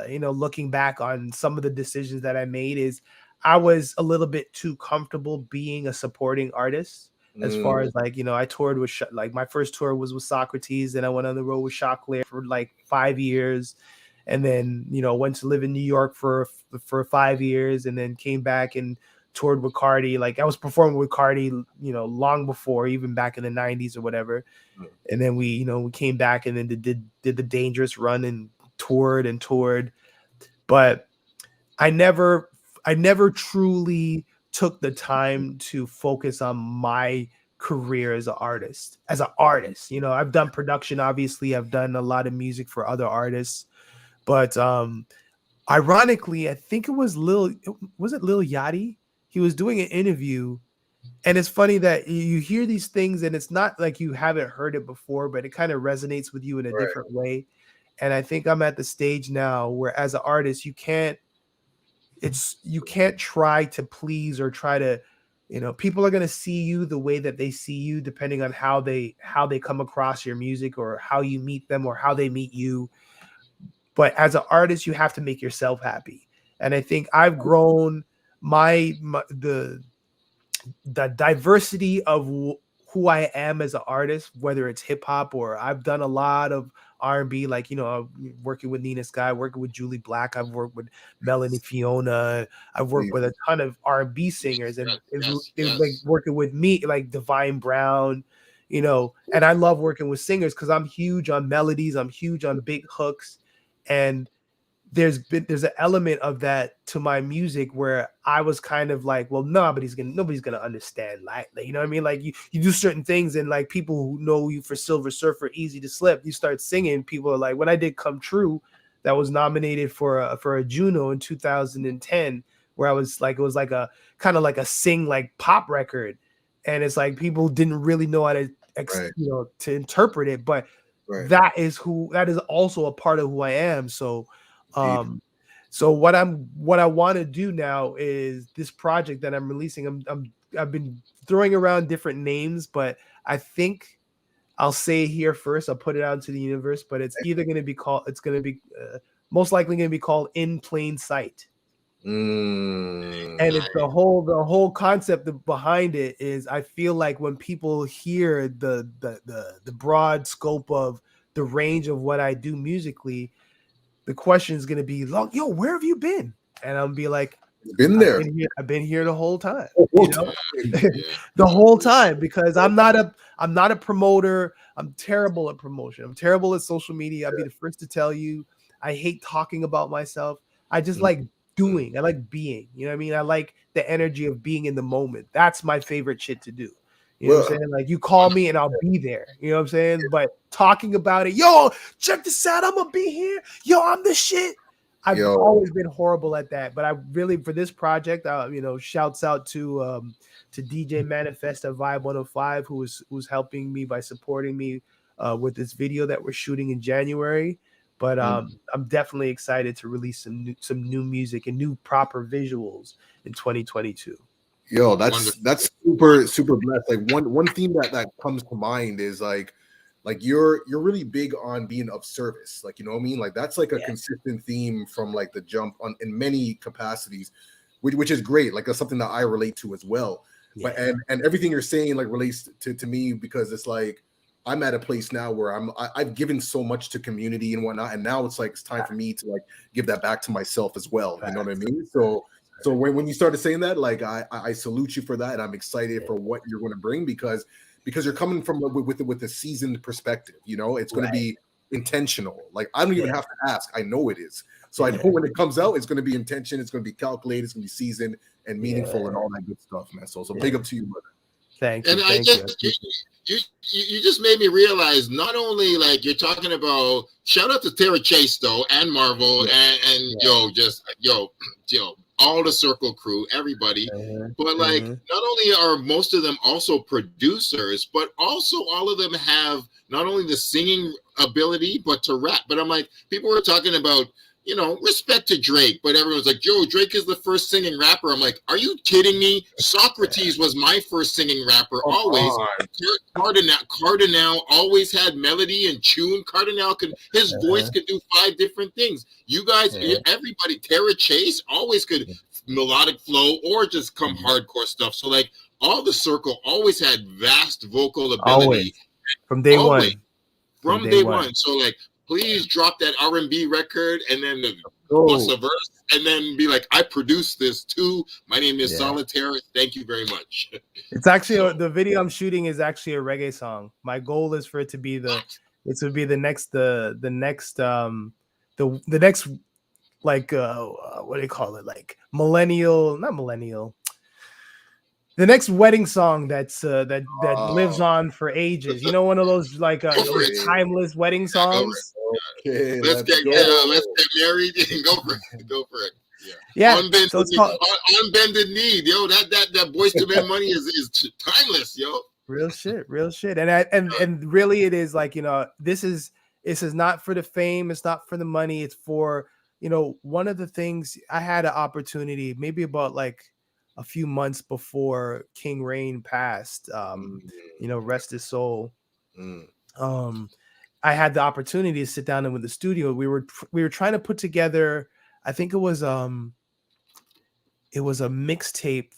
you know, looking back on some of the decisions that I made is I was a little bit too comfortable being a supporting artist. As far as like, you know, I toured with like my first tour was with Socrates, and I went on the road with Choclair for like 5 years, and then, you know, went to live in New York for 5 years, and then came back and toured with Cardi. Like I was performing with Cardi, you know, long before, even back in the 90s or whatever. And then we, you know, we came back and then did the Dangerous run and toured. But I never truly took the time to focus on my career as an artist. You know, I've done production, obviously. I've done a lot of music for other artists, but ironically, I think it was Lil Yachty? He was doing an interview, and it's funny that you hear these things and it's not like you haven't heard it before, but it kind of resonates with you in a different way. And I think I'm at the stage now where as an artist, you can't try to please or try to, you know, people are going to see you the way that they see you, depending on how they come across your music or how you meet them or how they meet you. But as an artist, you have to make yourself happy. And I think I've grown the diversity of who I am as an artist, whether it's hip hop or I've done a lot of R&B, like, you know, working with Nina Sky, working with Jully Black. I've worked with Melanie Fiona. I've worked with a ton of R&B singers, and it was like working with me, like Divine Brown, you know. And I love working with singers because I'm huge on melodies. I'm huge on big hooks, and there's an element of that to my music where I was kind of like, well, nobody's gonna understand, like, you know what I mean? Like you do certain things and like people who know you for Silver Surfer, Easy to Slip, you start singing, people are like, when I did Come True, that was nominated for a Juno in 2010, where I was like, it was like a kind of like a sing like pop record, and it's like people didn't really know how to you know, to interpret it, but that is also a part of who I am. So so what I want to do now is this project that I'm releasing. I've been throwing around different names, but I think I'll say it here first. I'll put it out into the universe, but it's either going to be called, most likely going to be called In Plain Sight. And it's the whole concept behind it is, I feel like when people hear the broad scope of the range of what I do musically, the question is going to be, yo, where have you been? And I'll be like, It's been there. I've been here the whole time. The whole You know? time. The whole time, because I'm not a promoter. I'm terrible at promotion. I'm terrible at social media. I'll be the first to tell you. I hate talking about myself. I just like doing. I like being. You know what I mean? I like the energy of being in the moment. That's my favorite shit to do. You know what I'm saying? Like, you call me and I'll be there. You know what I'm saying? But talking about it, yo, check this out. I'm gonna be here. Yo, I'm the shit. I've always been horrible at that. But I really, for this project, shouts out to DJ Manifest at Vibe 105, who's helping me by supporting me with this video that we're shooting in January. But I'm definitely excited to release some new music and new proper visuals in 2022. Yo, that's super blessed. Like one theme that comes to mind is like you're really big on being of service. Like, you know what I mean? Like, that's like a consistent theme from like the jump on in many capacities, which is great. Like, that's something that I relate to as well. Yeah. But and everything you're saying like relates to me, because it's like I'm at a place now where I've given so much to community and whatnot, and now it's like it's time for me to like give that back to myself as well. You know what I mean? So when you started saying that, like I salute you for that, and I'm excited for what you're going to bring, because you're coming from with a seasoned perspective. You know, it's going to be intentional. Like, I don't even have to ask. I know it is. So I know when it comes out, it's going to be intention. It's going to be calculated. It's going to be seasoned and meaningful and all that good stuff, man. So big up to you, brother. Thank you. And you just made me realize, not only like you're talking about, shout out to Tara Chase though, and Marvel, and yo, all the Circle crew, everybody. But like, not only are most of them also producers, but also all of them have not only the singing ability, but to rap. But I'm like, people were talking about, you know, respect to Drake, but everyone's like, yo, Drake is the first singing rapper. I'm like, are you kidding me? Socrates was my first singing rapper, always. Kardinal always had melody and tune. His voice could do 5 different things. You guys, everybody, Tara Chase always could melodic flow or just come hardcore stuff. So like, all the Circle always had vast vocal ability. Always. From day one. From day one. So like, please drop that R&B record and then bust a verse and then be like, I produced this too. My name is Solitaire. Thank you very much. It's actually the video I'm shooting is actually a reggae song. My goal is for it to be the next like what do you call it? Like not millennial. The next wedding song that lives on for ages. You know, one of those like those timeless wedding songs. Okay, let's get married and go for it. Yeah. Unbended knee, yo. That Boyz II Men money is timeless, yo. Real shit. And really, it is like, you know, this is not for the fame. It's not for the money. It's for, you know, one of the things I had an opportunity maybe about like a few months before King Reign passed, you know, rest his soul. I had the opportunity to sit down with the studio. We were trying to put together, I think it was a mixtape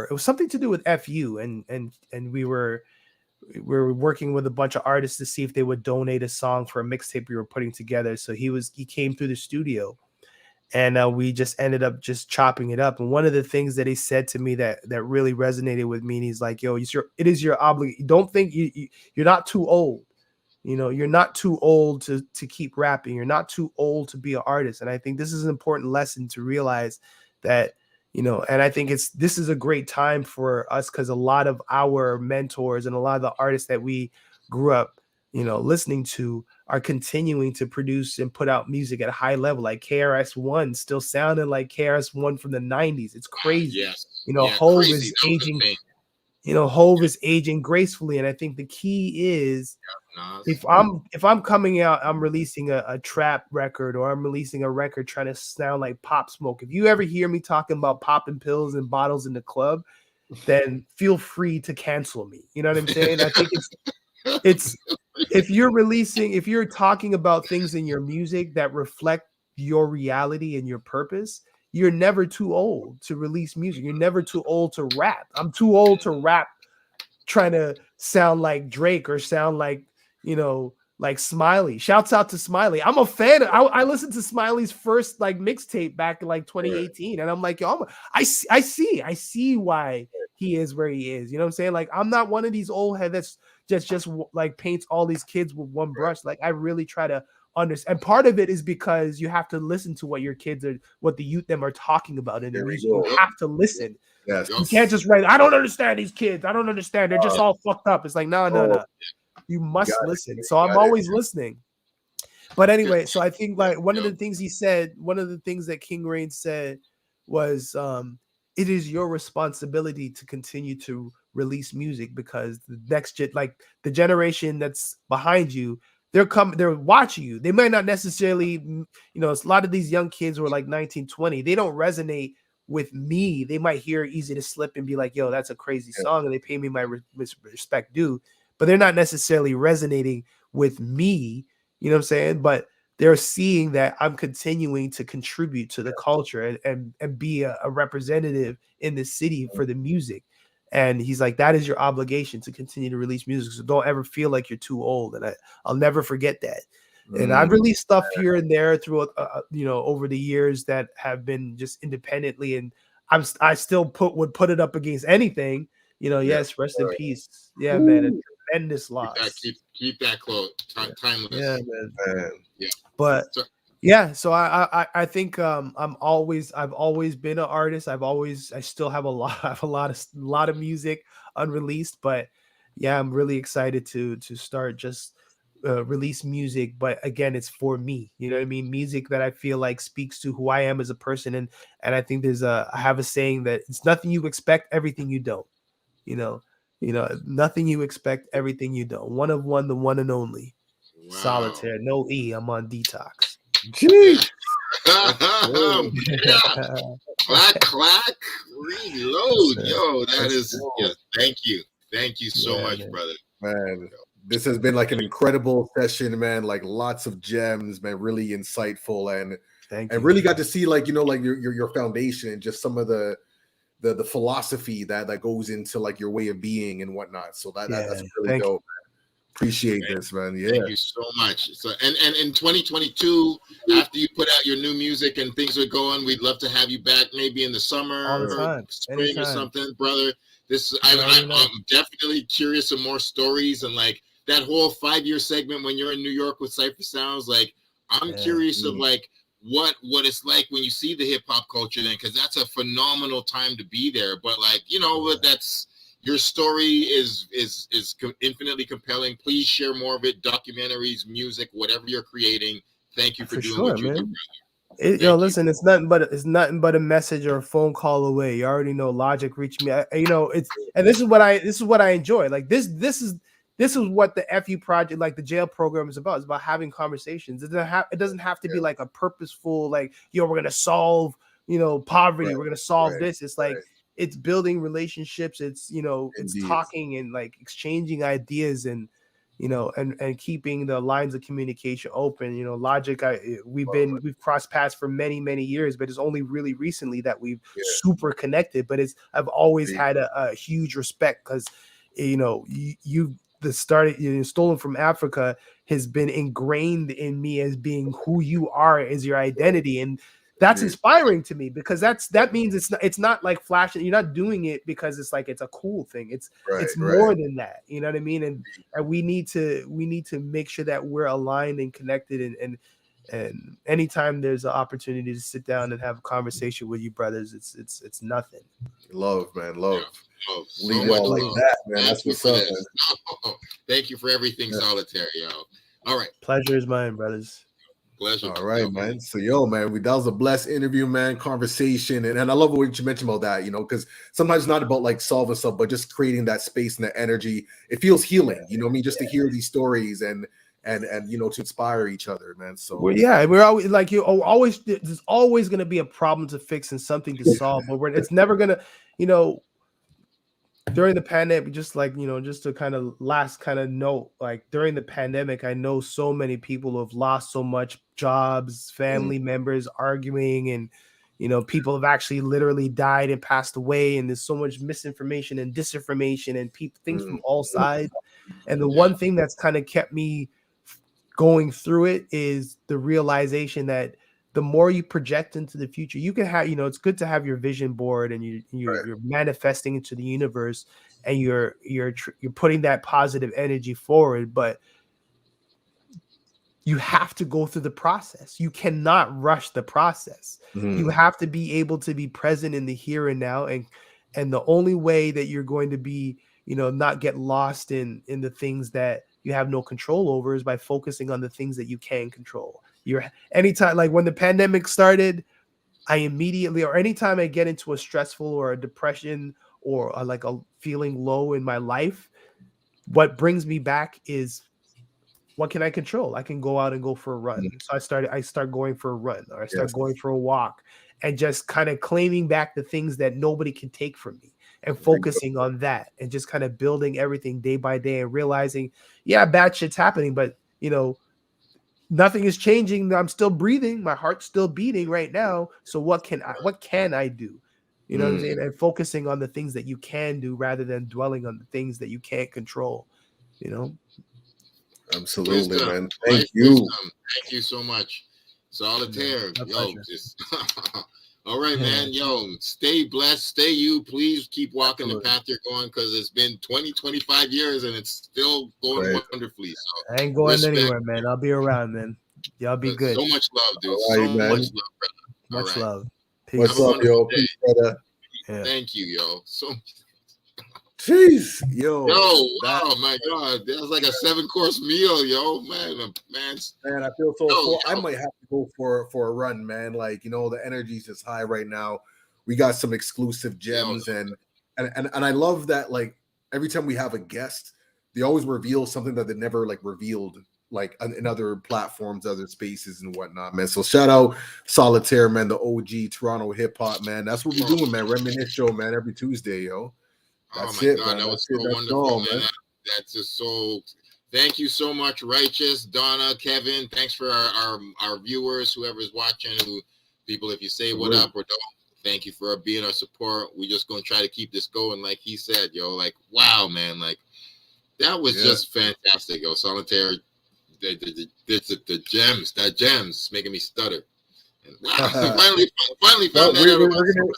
it was something to do with FU, and we were working with a bunch of artists to see if they would donate a song for a mixtape we were putting together. So he came through the studio, and we just ended up just chopping it up. And one of the things that he said to me that really resonated with me, and he's like, yo, it is your obligation. Don't think you're not too old. You know, you're not too old to keep rapping. You're not too old to be an artist. And I think this is an important lesson to realize that, you know, and I think this is a great time for us, because a lot of our mentors and a lot of the artists that we grew up, you know, listening to are continuing to produce and put out music at a high level. Like KRS-One still sounding like KRS-One from the 90s. It's crazy. Yes. You know, Hove is aging. You know, Hove is aging gracefully, and I think the key is if I'm coming out, I'm releasing a trap record, or I'm releasing a record trying to sound like Pop Smoke. If you ever hear me talking about popping pills and bottles in the club, then feel free to cancel me. You know what I'm saying? I think it's if you're talking about things in your music that reflect your reality and your purpose, you're never too old to release music. You're never too old to rap. I'm too old to rap trying to sound like Drake or sound like, you know, like Smiley. Shouts out to Smiley. I'm a fan. I listened to Smiley's first like mixtape back in like 2018, and I'm like, yo, I see why he is where he is. You know what I'm saying? Like, I'm not one of these old head that's just like paints all these kids with one brush. Like, I really try to understand. And part of it is because you have to listen to what your kids are, what the youth them are talking about in the music. You have to listen. Yes. You can't just write, I don't understand these kids. I don't understand. They're just all fucked up. It's like, no. You must listen. So I'm always listening. But anyway, so I think like one of the things he said, one of the things that King Reign said was it is your responsibility to continue to release music, because the next like the generation that's behind you, they're watching you. They might not necessarily, you know, a lot of these young kids who are like 19, 20, they don't resonate with me. They might hear Easy to Slip and be like, yo, that's a crazy song, and they pay me my respect due, but they're not necessarily resonating with me, you know what I'm saying? But they're seeing that I'm continuing to contribute to the culture and be a representative in the city for the music. And he's like, that is your obligation to continue to release music. So don't ever feel like you're too old. And I'll never forget that. And I've released stuff here and there through, you know, over the years that have been just independently. And I still would put it up against anything, you know. Yes. Rest in peace. Yeah, man. A tremendous loss. Keep that quote timeless. Yeah, man. Yeah. But yeah, so I think I've always been an artist. I still have a lot of music unreleased, but yeah, I'm really excited to start just release music. But again, it's for me, you know what I mean? Music that I feel like speaks to who I am as a person. And I think I have a saying that it's nothing you expect, everything you don't. You know, nothing you expect, everything you don't. One of one, the one and only. Wow. Solitaire, no E. I'm on detox. Jeez. clack, reload. Yo, that is thank you so much, man. Brother. Man, this has been like an incredible session, man. Like lots of gems, man. Really insightful, and really got to see like, you know, like your foundation and just some of the philosophy that goes into like your way of being and whatnot. So that's really dope. Appreciate this, man. Yeah, thank you so much. So and in 2022, after you put out your new music and things are going, we'd love to have you back, maybe in the summer or spring or something, brother. I'm definitely curious of more stories, and like that whole 5-year segment when you're in New York with Cipha Sounds. Like, I'm curious of like what it's like when you see the hip hop culture then, because that's a phenomenal time to be there. But like, you know, that's your story is infinitely compelling. Please share more of it. Documentaries, music, whatever you're creating. Thank you for doing what you do. Listen, it's nothing but a message or a phone call away. You already know Logic reached me. This is what I enjoy. Like this is what the FU project, like the jail program, is about. It's about having conversations. It doesn't have to be like a purposeful, like, yo, we're gonna solve, you know, poverty. We're gonna solve this. It's like it's building relationships. It's, you know, it's talking and like exchanging ideas and, you know, and keeping the lines of communication open. You know, Logic, we've crossed paths for many, many years, but it's only really recently that we've super connected. But I've always had a huge respect, because, you know, Stolen from Africa has been ingrained in me as being who you are as your identity. And that's inspiring to me, because that means it's not like flashing. You're not doing it because it's like it's a cool thing. It's more than that. You know what I mean? And we need to make sure that we're aligned and connected. And anytime there's an opportunity to sit down and have a conversation with you brothers, it's nothing. Love, man. Love. So Leave y'all like that, man. That's what's up, man. Thank you for everything, Solitaire, yo. All right. Pleasure is mine, brothers. Pleasure. All right, man. So, man, that was a blessed interview, man. Conversation, and I love what you mentioned about that. You know, because sometimes it's not about like solving stuff, but just creating that space and that energy. It feels healing. You know what I mean? Just to hear these stories and you know, to inspire each other, man. So we're always like, there's always going to be a problem to fix and something to solve, but it's never gonna, you know. During the pandemic, just like, you know, just to kind of last kind of note, like during the pandemic, I know so many people who have lost so much jobs, family members arguing, and, you know, people have actually literally died and passed away. And there's so much misinformation and disinformation and things from all sides. And the one thing that's kind of kept me going through it is the realization that the more you project into the future, you can have, it's good to have your vision board and you're manifesting into the universe and you're putting that positive energy forward, but you have to go through the process. You cannot rush the process. You have to be able to be present in the here and now. And the only way that you're going to be, not get lost in the things that you have no control over is by focusing on the things that you can control. Anytime, like when the pandemic started, I immediately, or anytime I get into a stressful or a depression or like a feeling low in my life, what brings me back is, what can I control? I can go out and go for a run. So I start going for a run, or I start going for a walk, and just kind of claiming back the things that nobody can take from me and focusing on that and just kind of building everything day by day and realizing, bad shit's happening, but nothing is changing. I'm still breathing. My heart's still beating right now. So what can I do? You know what I'm saying? And focusing on the things that you can do rather than dwelling on the things that you can't control, Absolutely, Wisdom. man. Thank you. Wisdom. Thank you so much. Solitaire. Just all right, man. Stay blessed. Stay you. Please keep walking the path you're going, because it's been 25 years and it's still going wonderfully. So I ain't going anywhere, man. I'll be around, man. Y'all be good. So much love, dude. Right, so man. much love, brother. Much love. Peace. What's up, yo? Peace, brother. Thank you, yo. So jeez, yo, oh my God, that's like a 7-course meal, yo, man, I feel so full. I might have to go for a run, man. Like, the energy's just high right now. We got some exclusive gems, and I love that. Like, every time we have a guest, they always reveal something that they never like revealed, like in other platforms, other spaces, and whatnot, man. So shout out Solitaire, man, the OG Toronto hip hop, man. That's what we're doing, man. Reminisce Show, man, every Tuesday, yo. That's God, man. that was so wonderful, man. That's just so. Thank you so much, Righteous, Donna, Kevin. Thanks for our viewers, whoever's watching, people. If you say what up or don't, thank you for being our support. We're just gonna try to keep this going, like he said, yo. Like, wow, man, like that was just fantastic, yo. Solitaire, the gems making me stutter. And wow, finally found that.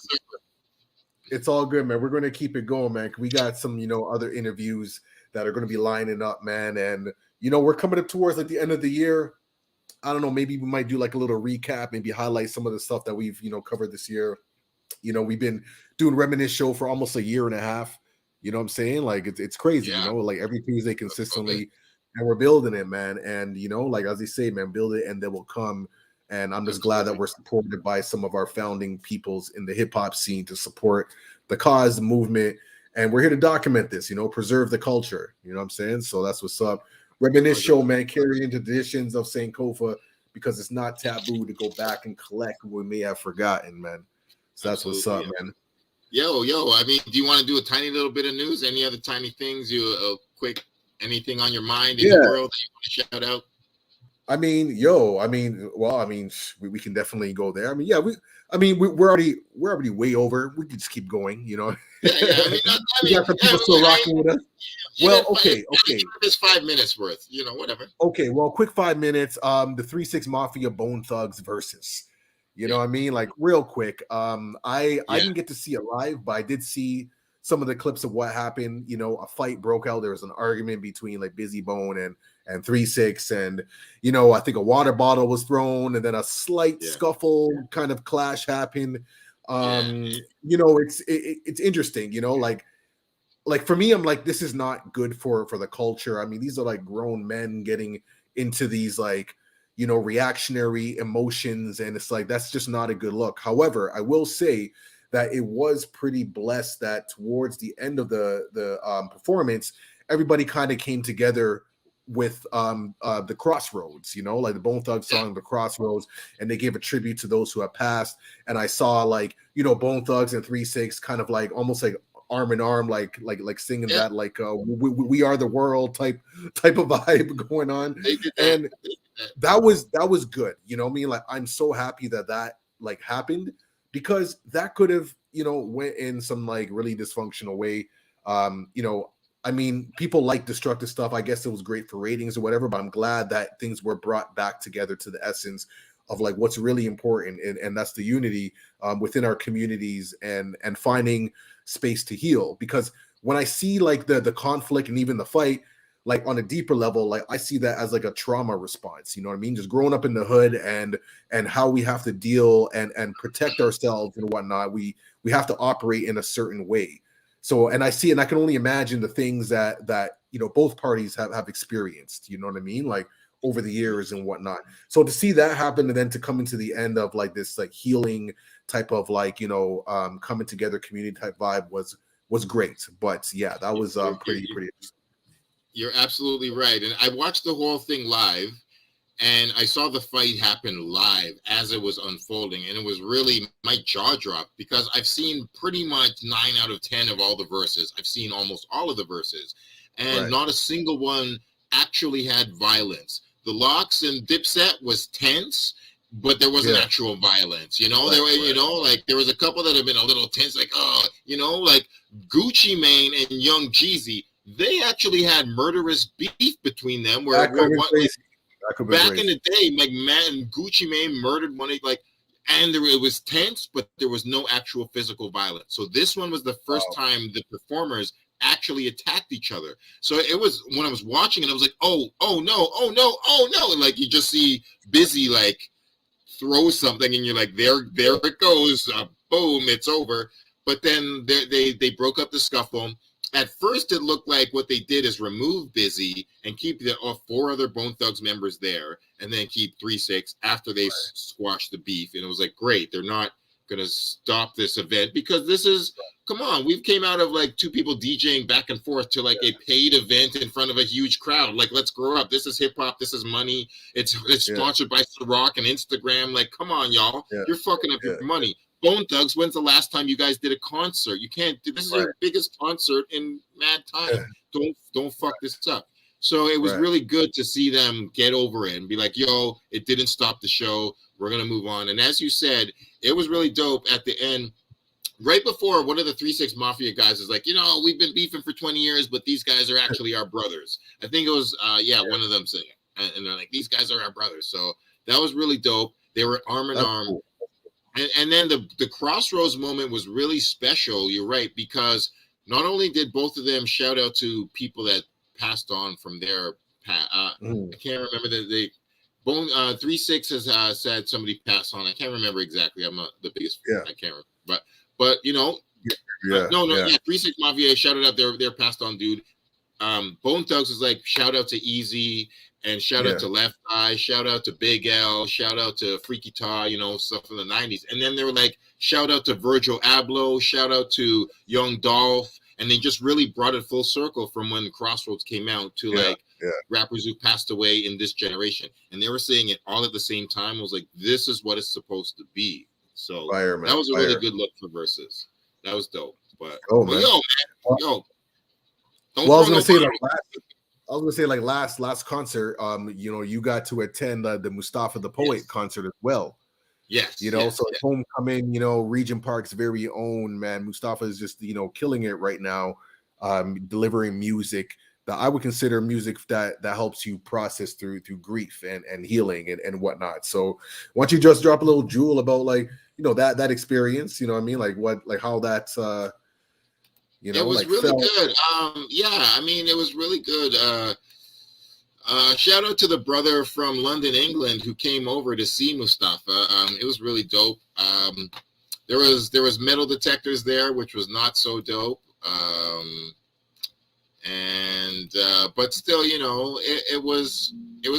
It's all good, man. We're going to keep it going, man. We got some, other interviews that are going to be lining up, man. And, we're coming up towards like the end of the year. I don't know. Maybe we might do like a little recap, maybe highlight some of the stuff that we've, covered this year. We've been doing Reminisce Show for almost a year and a half. You know what I'm saying? Like, it's crazy, like every Tuesday consistently. And we're building it, man. And, like as they say, man, build it and they will come. And I'm just glad that we're supported by some of our founding peoples in the hip hop scene to support the cause, the movement. And we're here to document this, preserve the culture. You know what I'm saying? So that's what's up. Reminisce Show, man, carrying traditions of Sankofa, because it's not taboo to go back and collect what we may have forgotten, man. So that's what's up, man. Yo, I mean, do you want to do a tiny little bit of news? Any other tiny things? Quick, anything on your mind in the world that you want to shout out? We can definitely go there. We're already way over. We can just keep going, Yeah, we got some people still rocking with us. Okay. It's 5 minutes worth, whatever. Okay, well, quick 5 minutes. The 3-6 Mafia Bone Thugs versus. You know what I mean? Like real quick. I didn't get to see it live, but I did see some of the clips of what happened. A fight broke out. There was an argument between like Busy Bone and 3-6, and I think a water bottle was thrown, and then a slight scuffle kind of clash happened. It's interesting, like for me, I'm like, this is not good for the culture. I mean, these are like grown men getting into these like reactionary emotions, and it's like that's just not a good look. However, I will say that it was pretty blessed that towards the end of the performance, everybody kind of came together with the Crossroads, like the Bone Thugs song, The Crossroads, and they gave a tribute to those who have passed. And I saw like, Bone Thugs and 3-6 kind of like almost like arm in arm, like singing that like we are the world type of vibe going on. And that was good. Like I'm so happy that like happened, because that could have, went in some like really dysfunctional way. I mean, people like destructive stuff. I guess it was great for ratings or whatever, but I'm glad that things were brought back together to the essence of like what's really important, and that's the unity within our communities and finding space to heal. Because when I see like the conflict and even the fight, like on a deeper level, like I see that as like a trauma response. You know what I mean? Just growing up in the hood and how we have to deal and protect ourselves and whatnot. We have to operate in a certain way. So, and I see, and I can only imagine the things that you know both parties have experienced. You know what I mean? Like over the years and whatnot. So to see that happen and then to come into the end of like this like healing type of like, you know, coming together community type vibe was great. But yeah, that was pretty. You're absolutely right. And I watched the whole thing live, and I saw the fight happen live as it was unfolding. And it was really, my jaw dropped, because I've seen pretty much 9 out of 10 of all the verses. I've seen almost all of the verses, and not a single one actually had violence. The Locks and Dipset was tense, but there wasn't actual violence. You know, there were, you know, like there was a couple that have been a little tense, like, oh, you know, like Gucci Mane and Young Jeezy. They actually had murderous beef between them. Back in the day, like Gucci Mane murdered one, like, and it was tense, but there was no actual physical violence. So this one was the first time the performers actually attacked each other. So it was, when I was watching it, I was like, oh no. And like you just see Busy like throw something, and you're like, there it goes, boom, it's over. But then they broke up the scuffle. At first, it looked like what they did is remove Busy and keep the 4 other Bone Thugs members there, and then keep 3 6 after they squashed the beef. And it was like, great, they're not going to stop this event, because this is, come on, we've came out of like 2 people DJing back and forth to like a paid event in front of a huge crowd. Like, let's grow up. This is hip hop. This is money. It's sponsored by Ciroc and Instagram. Like, come on, y'all, you're fucking up your money. Bone Thugs, when's the last time you guys did a concert? You can't do this. Is your biggest concert in mad time. Don't fuck this up. So it was really good to see them get over it and be like, yo, it didn't stop the show. We're gonna move on. And as you said, it was really dope at the end. Right before, one of the 3 6 Mafia guys is like, you know, we've been beefing for 20 years, but these guys are actually our brothers. I think it was one of them saying it. And they're like, these guys are our brothers. So that was really dope. They were arm in arm. Cool. And then the Crossroads moment was really special. You're right, because not only did both of them shout out to people that passed on from their I can't remember that 3 6 has said somebody passed on. I can't remember exactly. I'm not the biggest. I can't remember. But you know, 3 6 Mafia shouted out their passed on dude. Bone Thugs is like, shout out to Easy, and shout out to Left Eye, shout out to Big L, shout out to Freaky Tar, you know, stuff from the 90s. And then they were like, shout out to Virgil Abloh, shout out to Young Dolph. And they just really brought it full circle from when Crossroads came out to rappers who passed away in this generation. And they were saying it all at the same time. I was like, this is what it's supposed to be. So that was a really good look for verses. That was dope. But yo, man. Well, I was gonna say like last concert, you know, you got to attend the Mustafa the Poet concert as well. Yes, you know, so Homecoming, you know, Regent Park's very own, man. Mustafa is just, you know, killing it right now, delivering music that I would consider music that helps you process through grief and healing and whatnot. So why don't you just drop a little jewel about like, you know, that experience, you know what I mean? Like how that's you know, it was like really good. I mean, it was really good. Shout out to the brother from London, England, who came over to see Mustafa. It was really dope. There was metal detectors there, which was not so dope. But still, you know, it was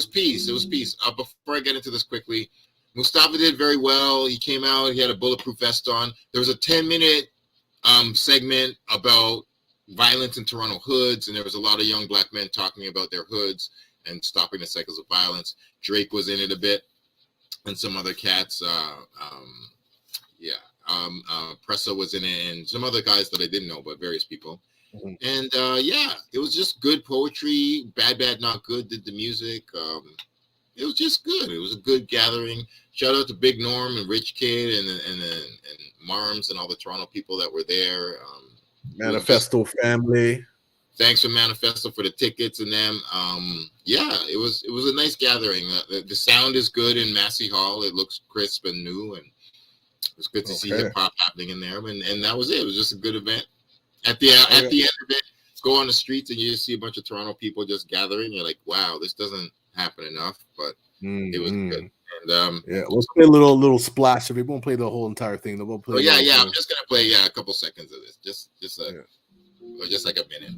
peace. It was peace. Before I get into this quickly, Mustafa did very well. He came out. He had a bulletproof vest on. There was a 10-minute segment about violence in Toronto hoods, and there was a lot of young black men talking about their hoods and stopping the cycles of violence. Drake was in it a bit, and some other cats. Pressa was in it, and some other guys that I didn't know, but various people. Mm-hmm. And it was just good poetry. Bad Not Good did the music. It was just good. It was a good gathering. Shout out to Big Norm and Rich Kid and Marms and all the Toronto people that were there. Manifesto family. thanks for Manifesto for the tickets and them. Yeah, it was a nice gathering. The sound is good in Massey Hall. It looks crisp and new, and it's good to see hip hop happening in there. And that was it. It was just a good event. At the end of it, go on the streets and you just see a bunch of Toronto people just gathering. You're like, wow, this doesn't happen enough, but it was good. And we'll play a little splash of it. We won't play the whole entire thing. We'll play. I'm just gonna play a couple seconds of this, or just like a minute.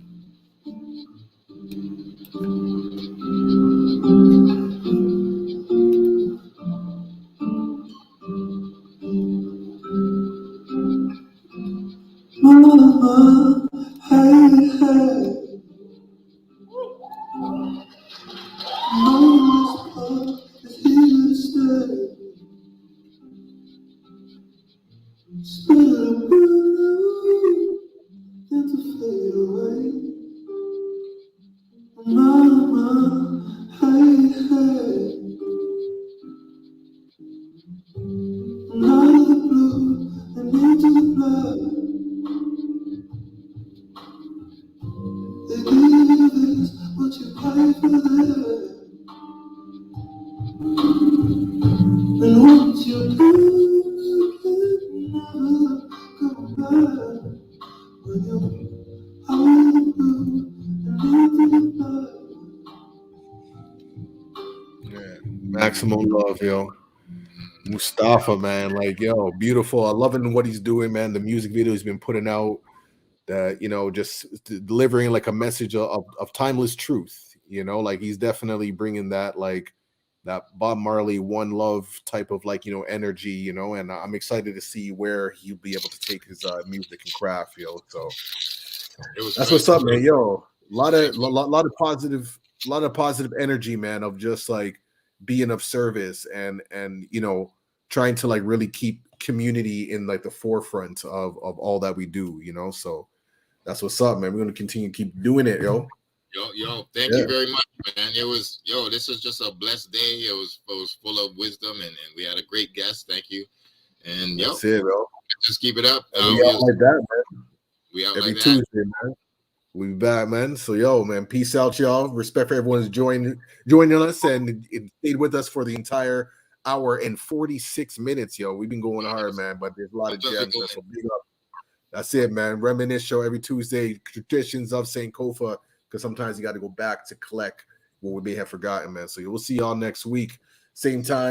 Mama, hey, hey. Mama's is here to stay. Spirit blue, then to fade away. Mama, hey, hey. And out of the blue and into the black. They give you this, what you pay for that. And once you're done, you never come back. When you're out of the blue and into the black. Yeah, maximum love, yo. Mustafa, man, like, yo, beautiful. I'm loving what he's doing, man. The music video he's been putting out, that, you know, just delivering like a message of timeless truth, you know, like he's definitely bringing that, like that Bob Marley One Love type of, like, you know, energy, you know, and I'm excited to see where he'll be able to take his music and craft, yo. So that's what's up, man. Yo, a lot of positive energy, man, of just like being of service and you know, trying to like really keep community in like the forefront of all that we do, you know. So that's what's up, man. We're gonna continue to keep doing it, yo. Thank you very much, man. It was this was just a blessed day. It was full of wisdom, and we had a great guest. Thank you. And that's it, bro. Just keep it up. We out like that, man. We out every like Tuesday, that. man. We be back, man. So, yo, man, peace out, y'all. Respect for everyone who's joining us and stayed with us for the entire hour and 46 minutes, yo. We've been going hard, man, but there's a lot of gems. So big up. That's it, man. Reminisce Show every Tuesday. Traditions of St. Kofa, because sometimes you got to go back to collect what we may have forgotten, man. So we'll see y'all next week. Same time.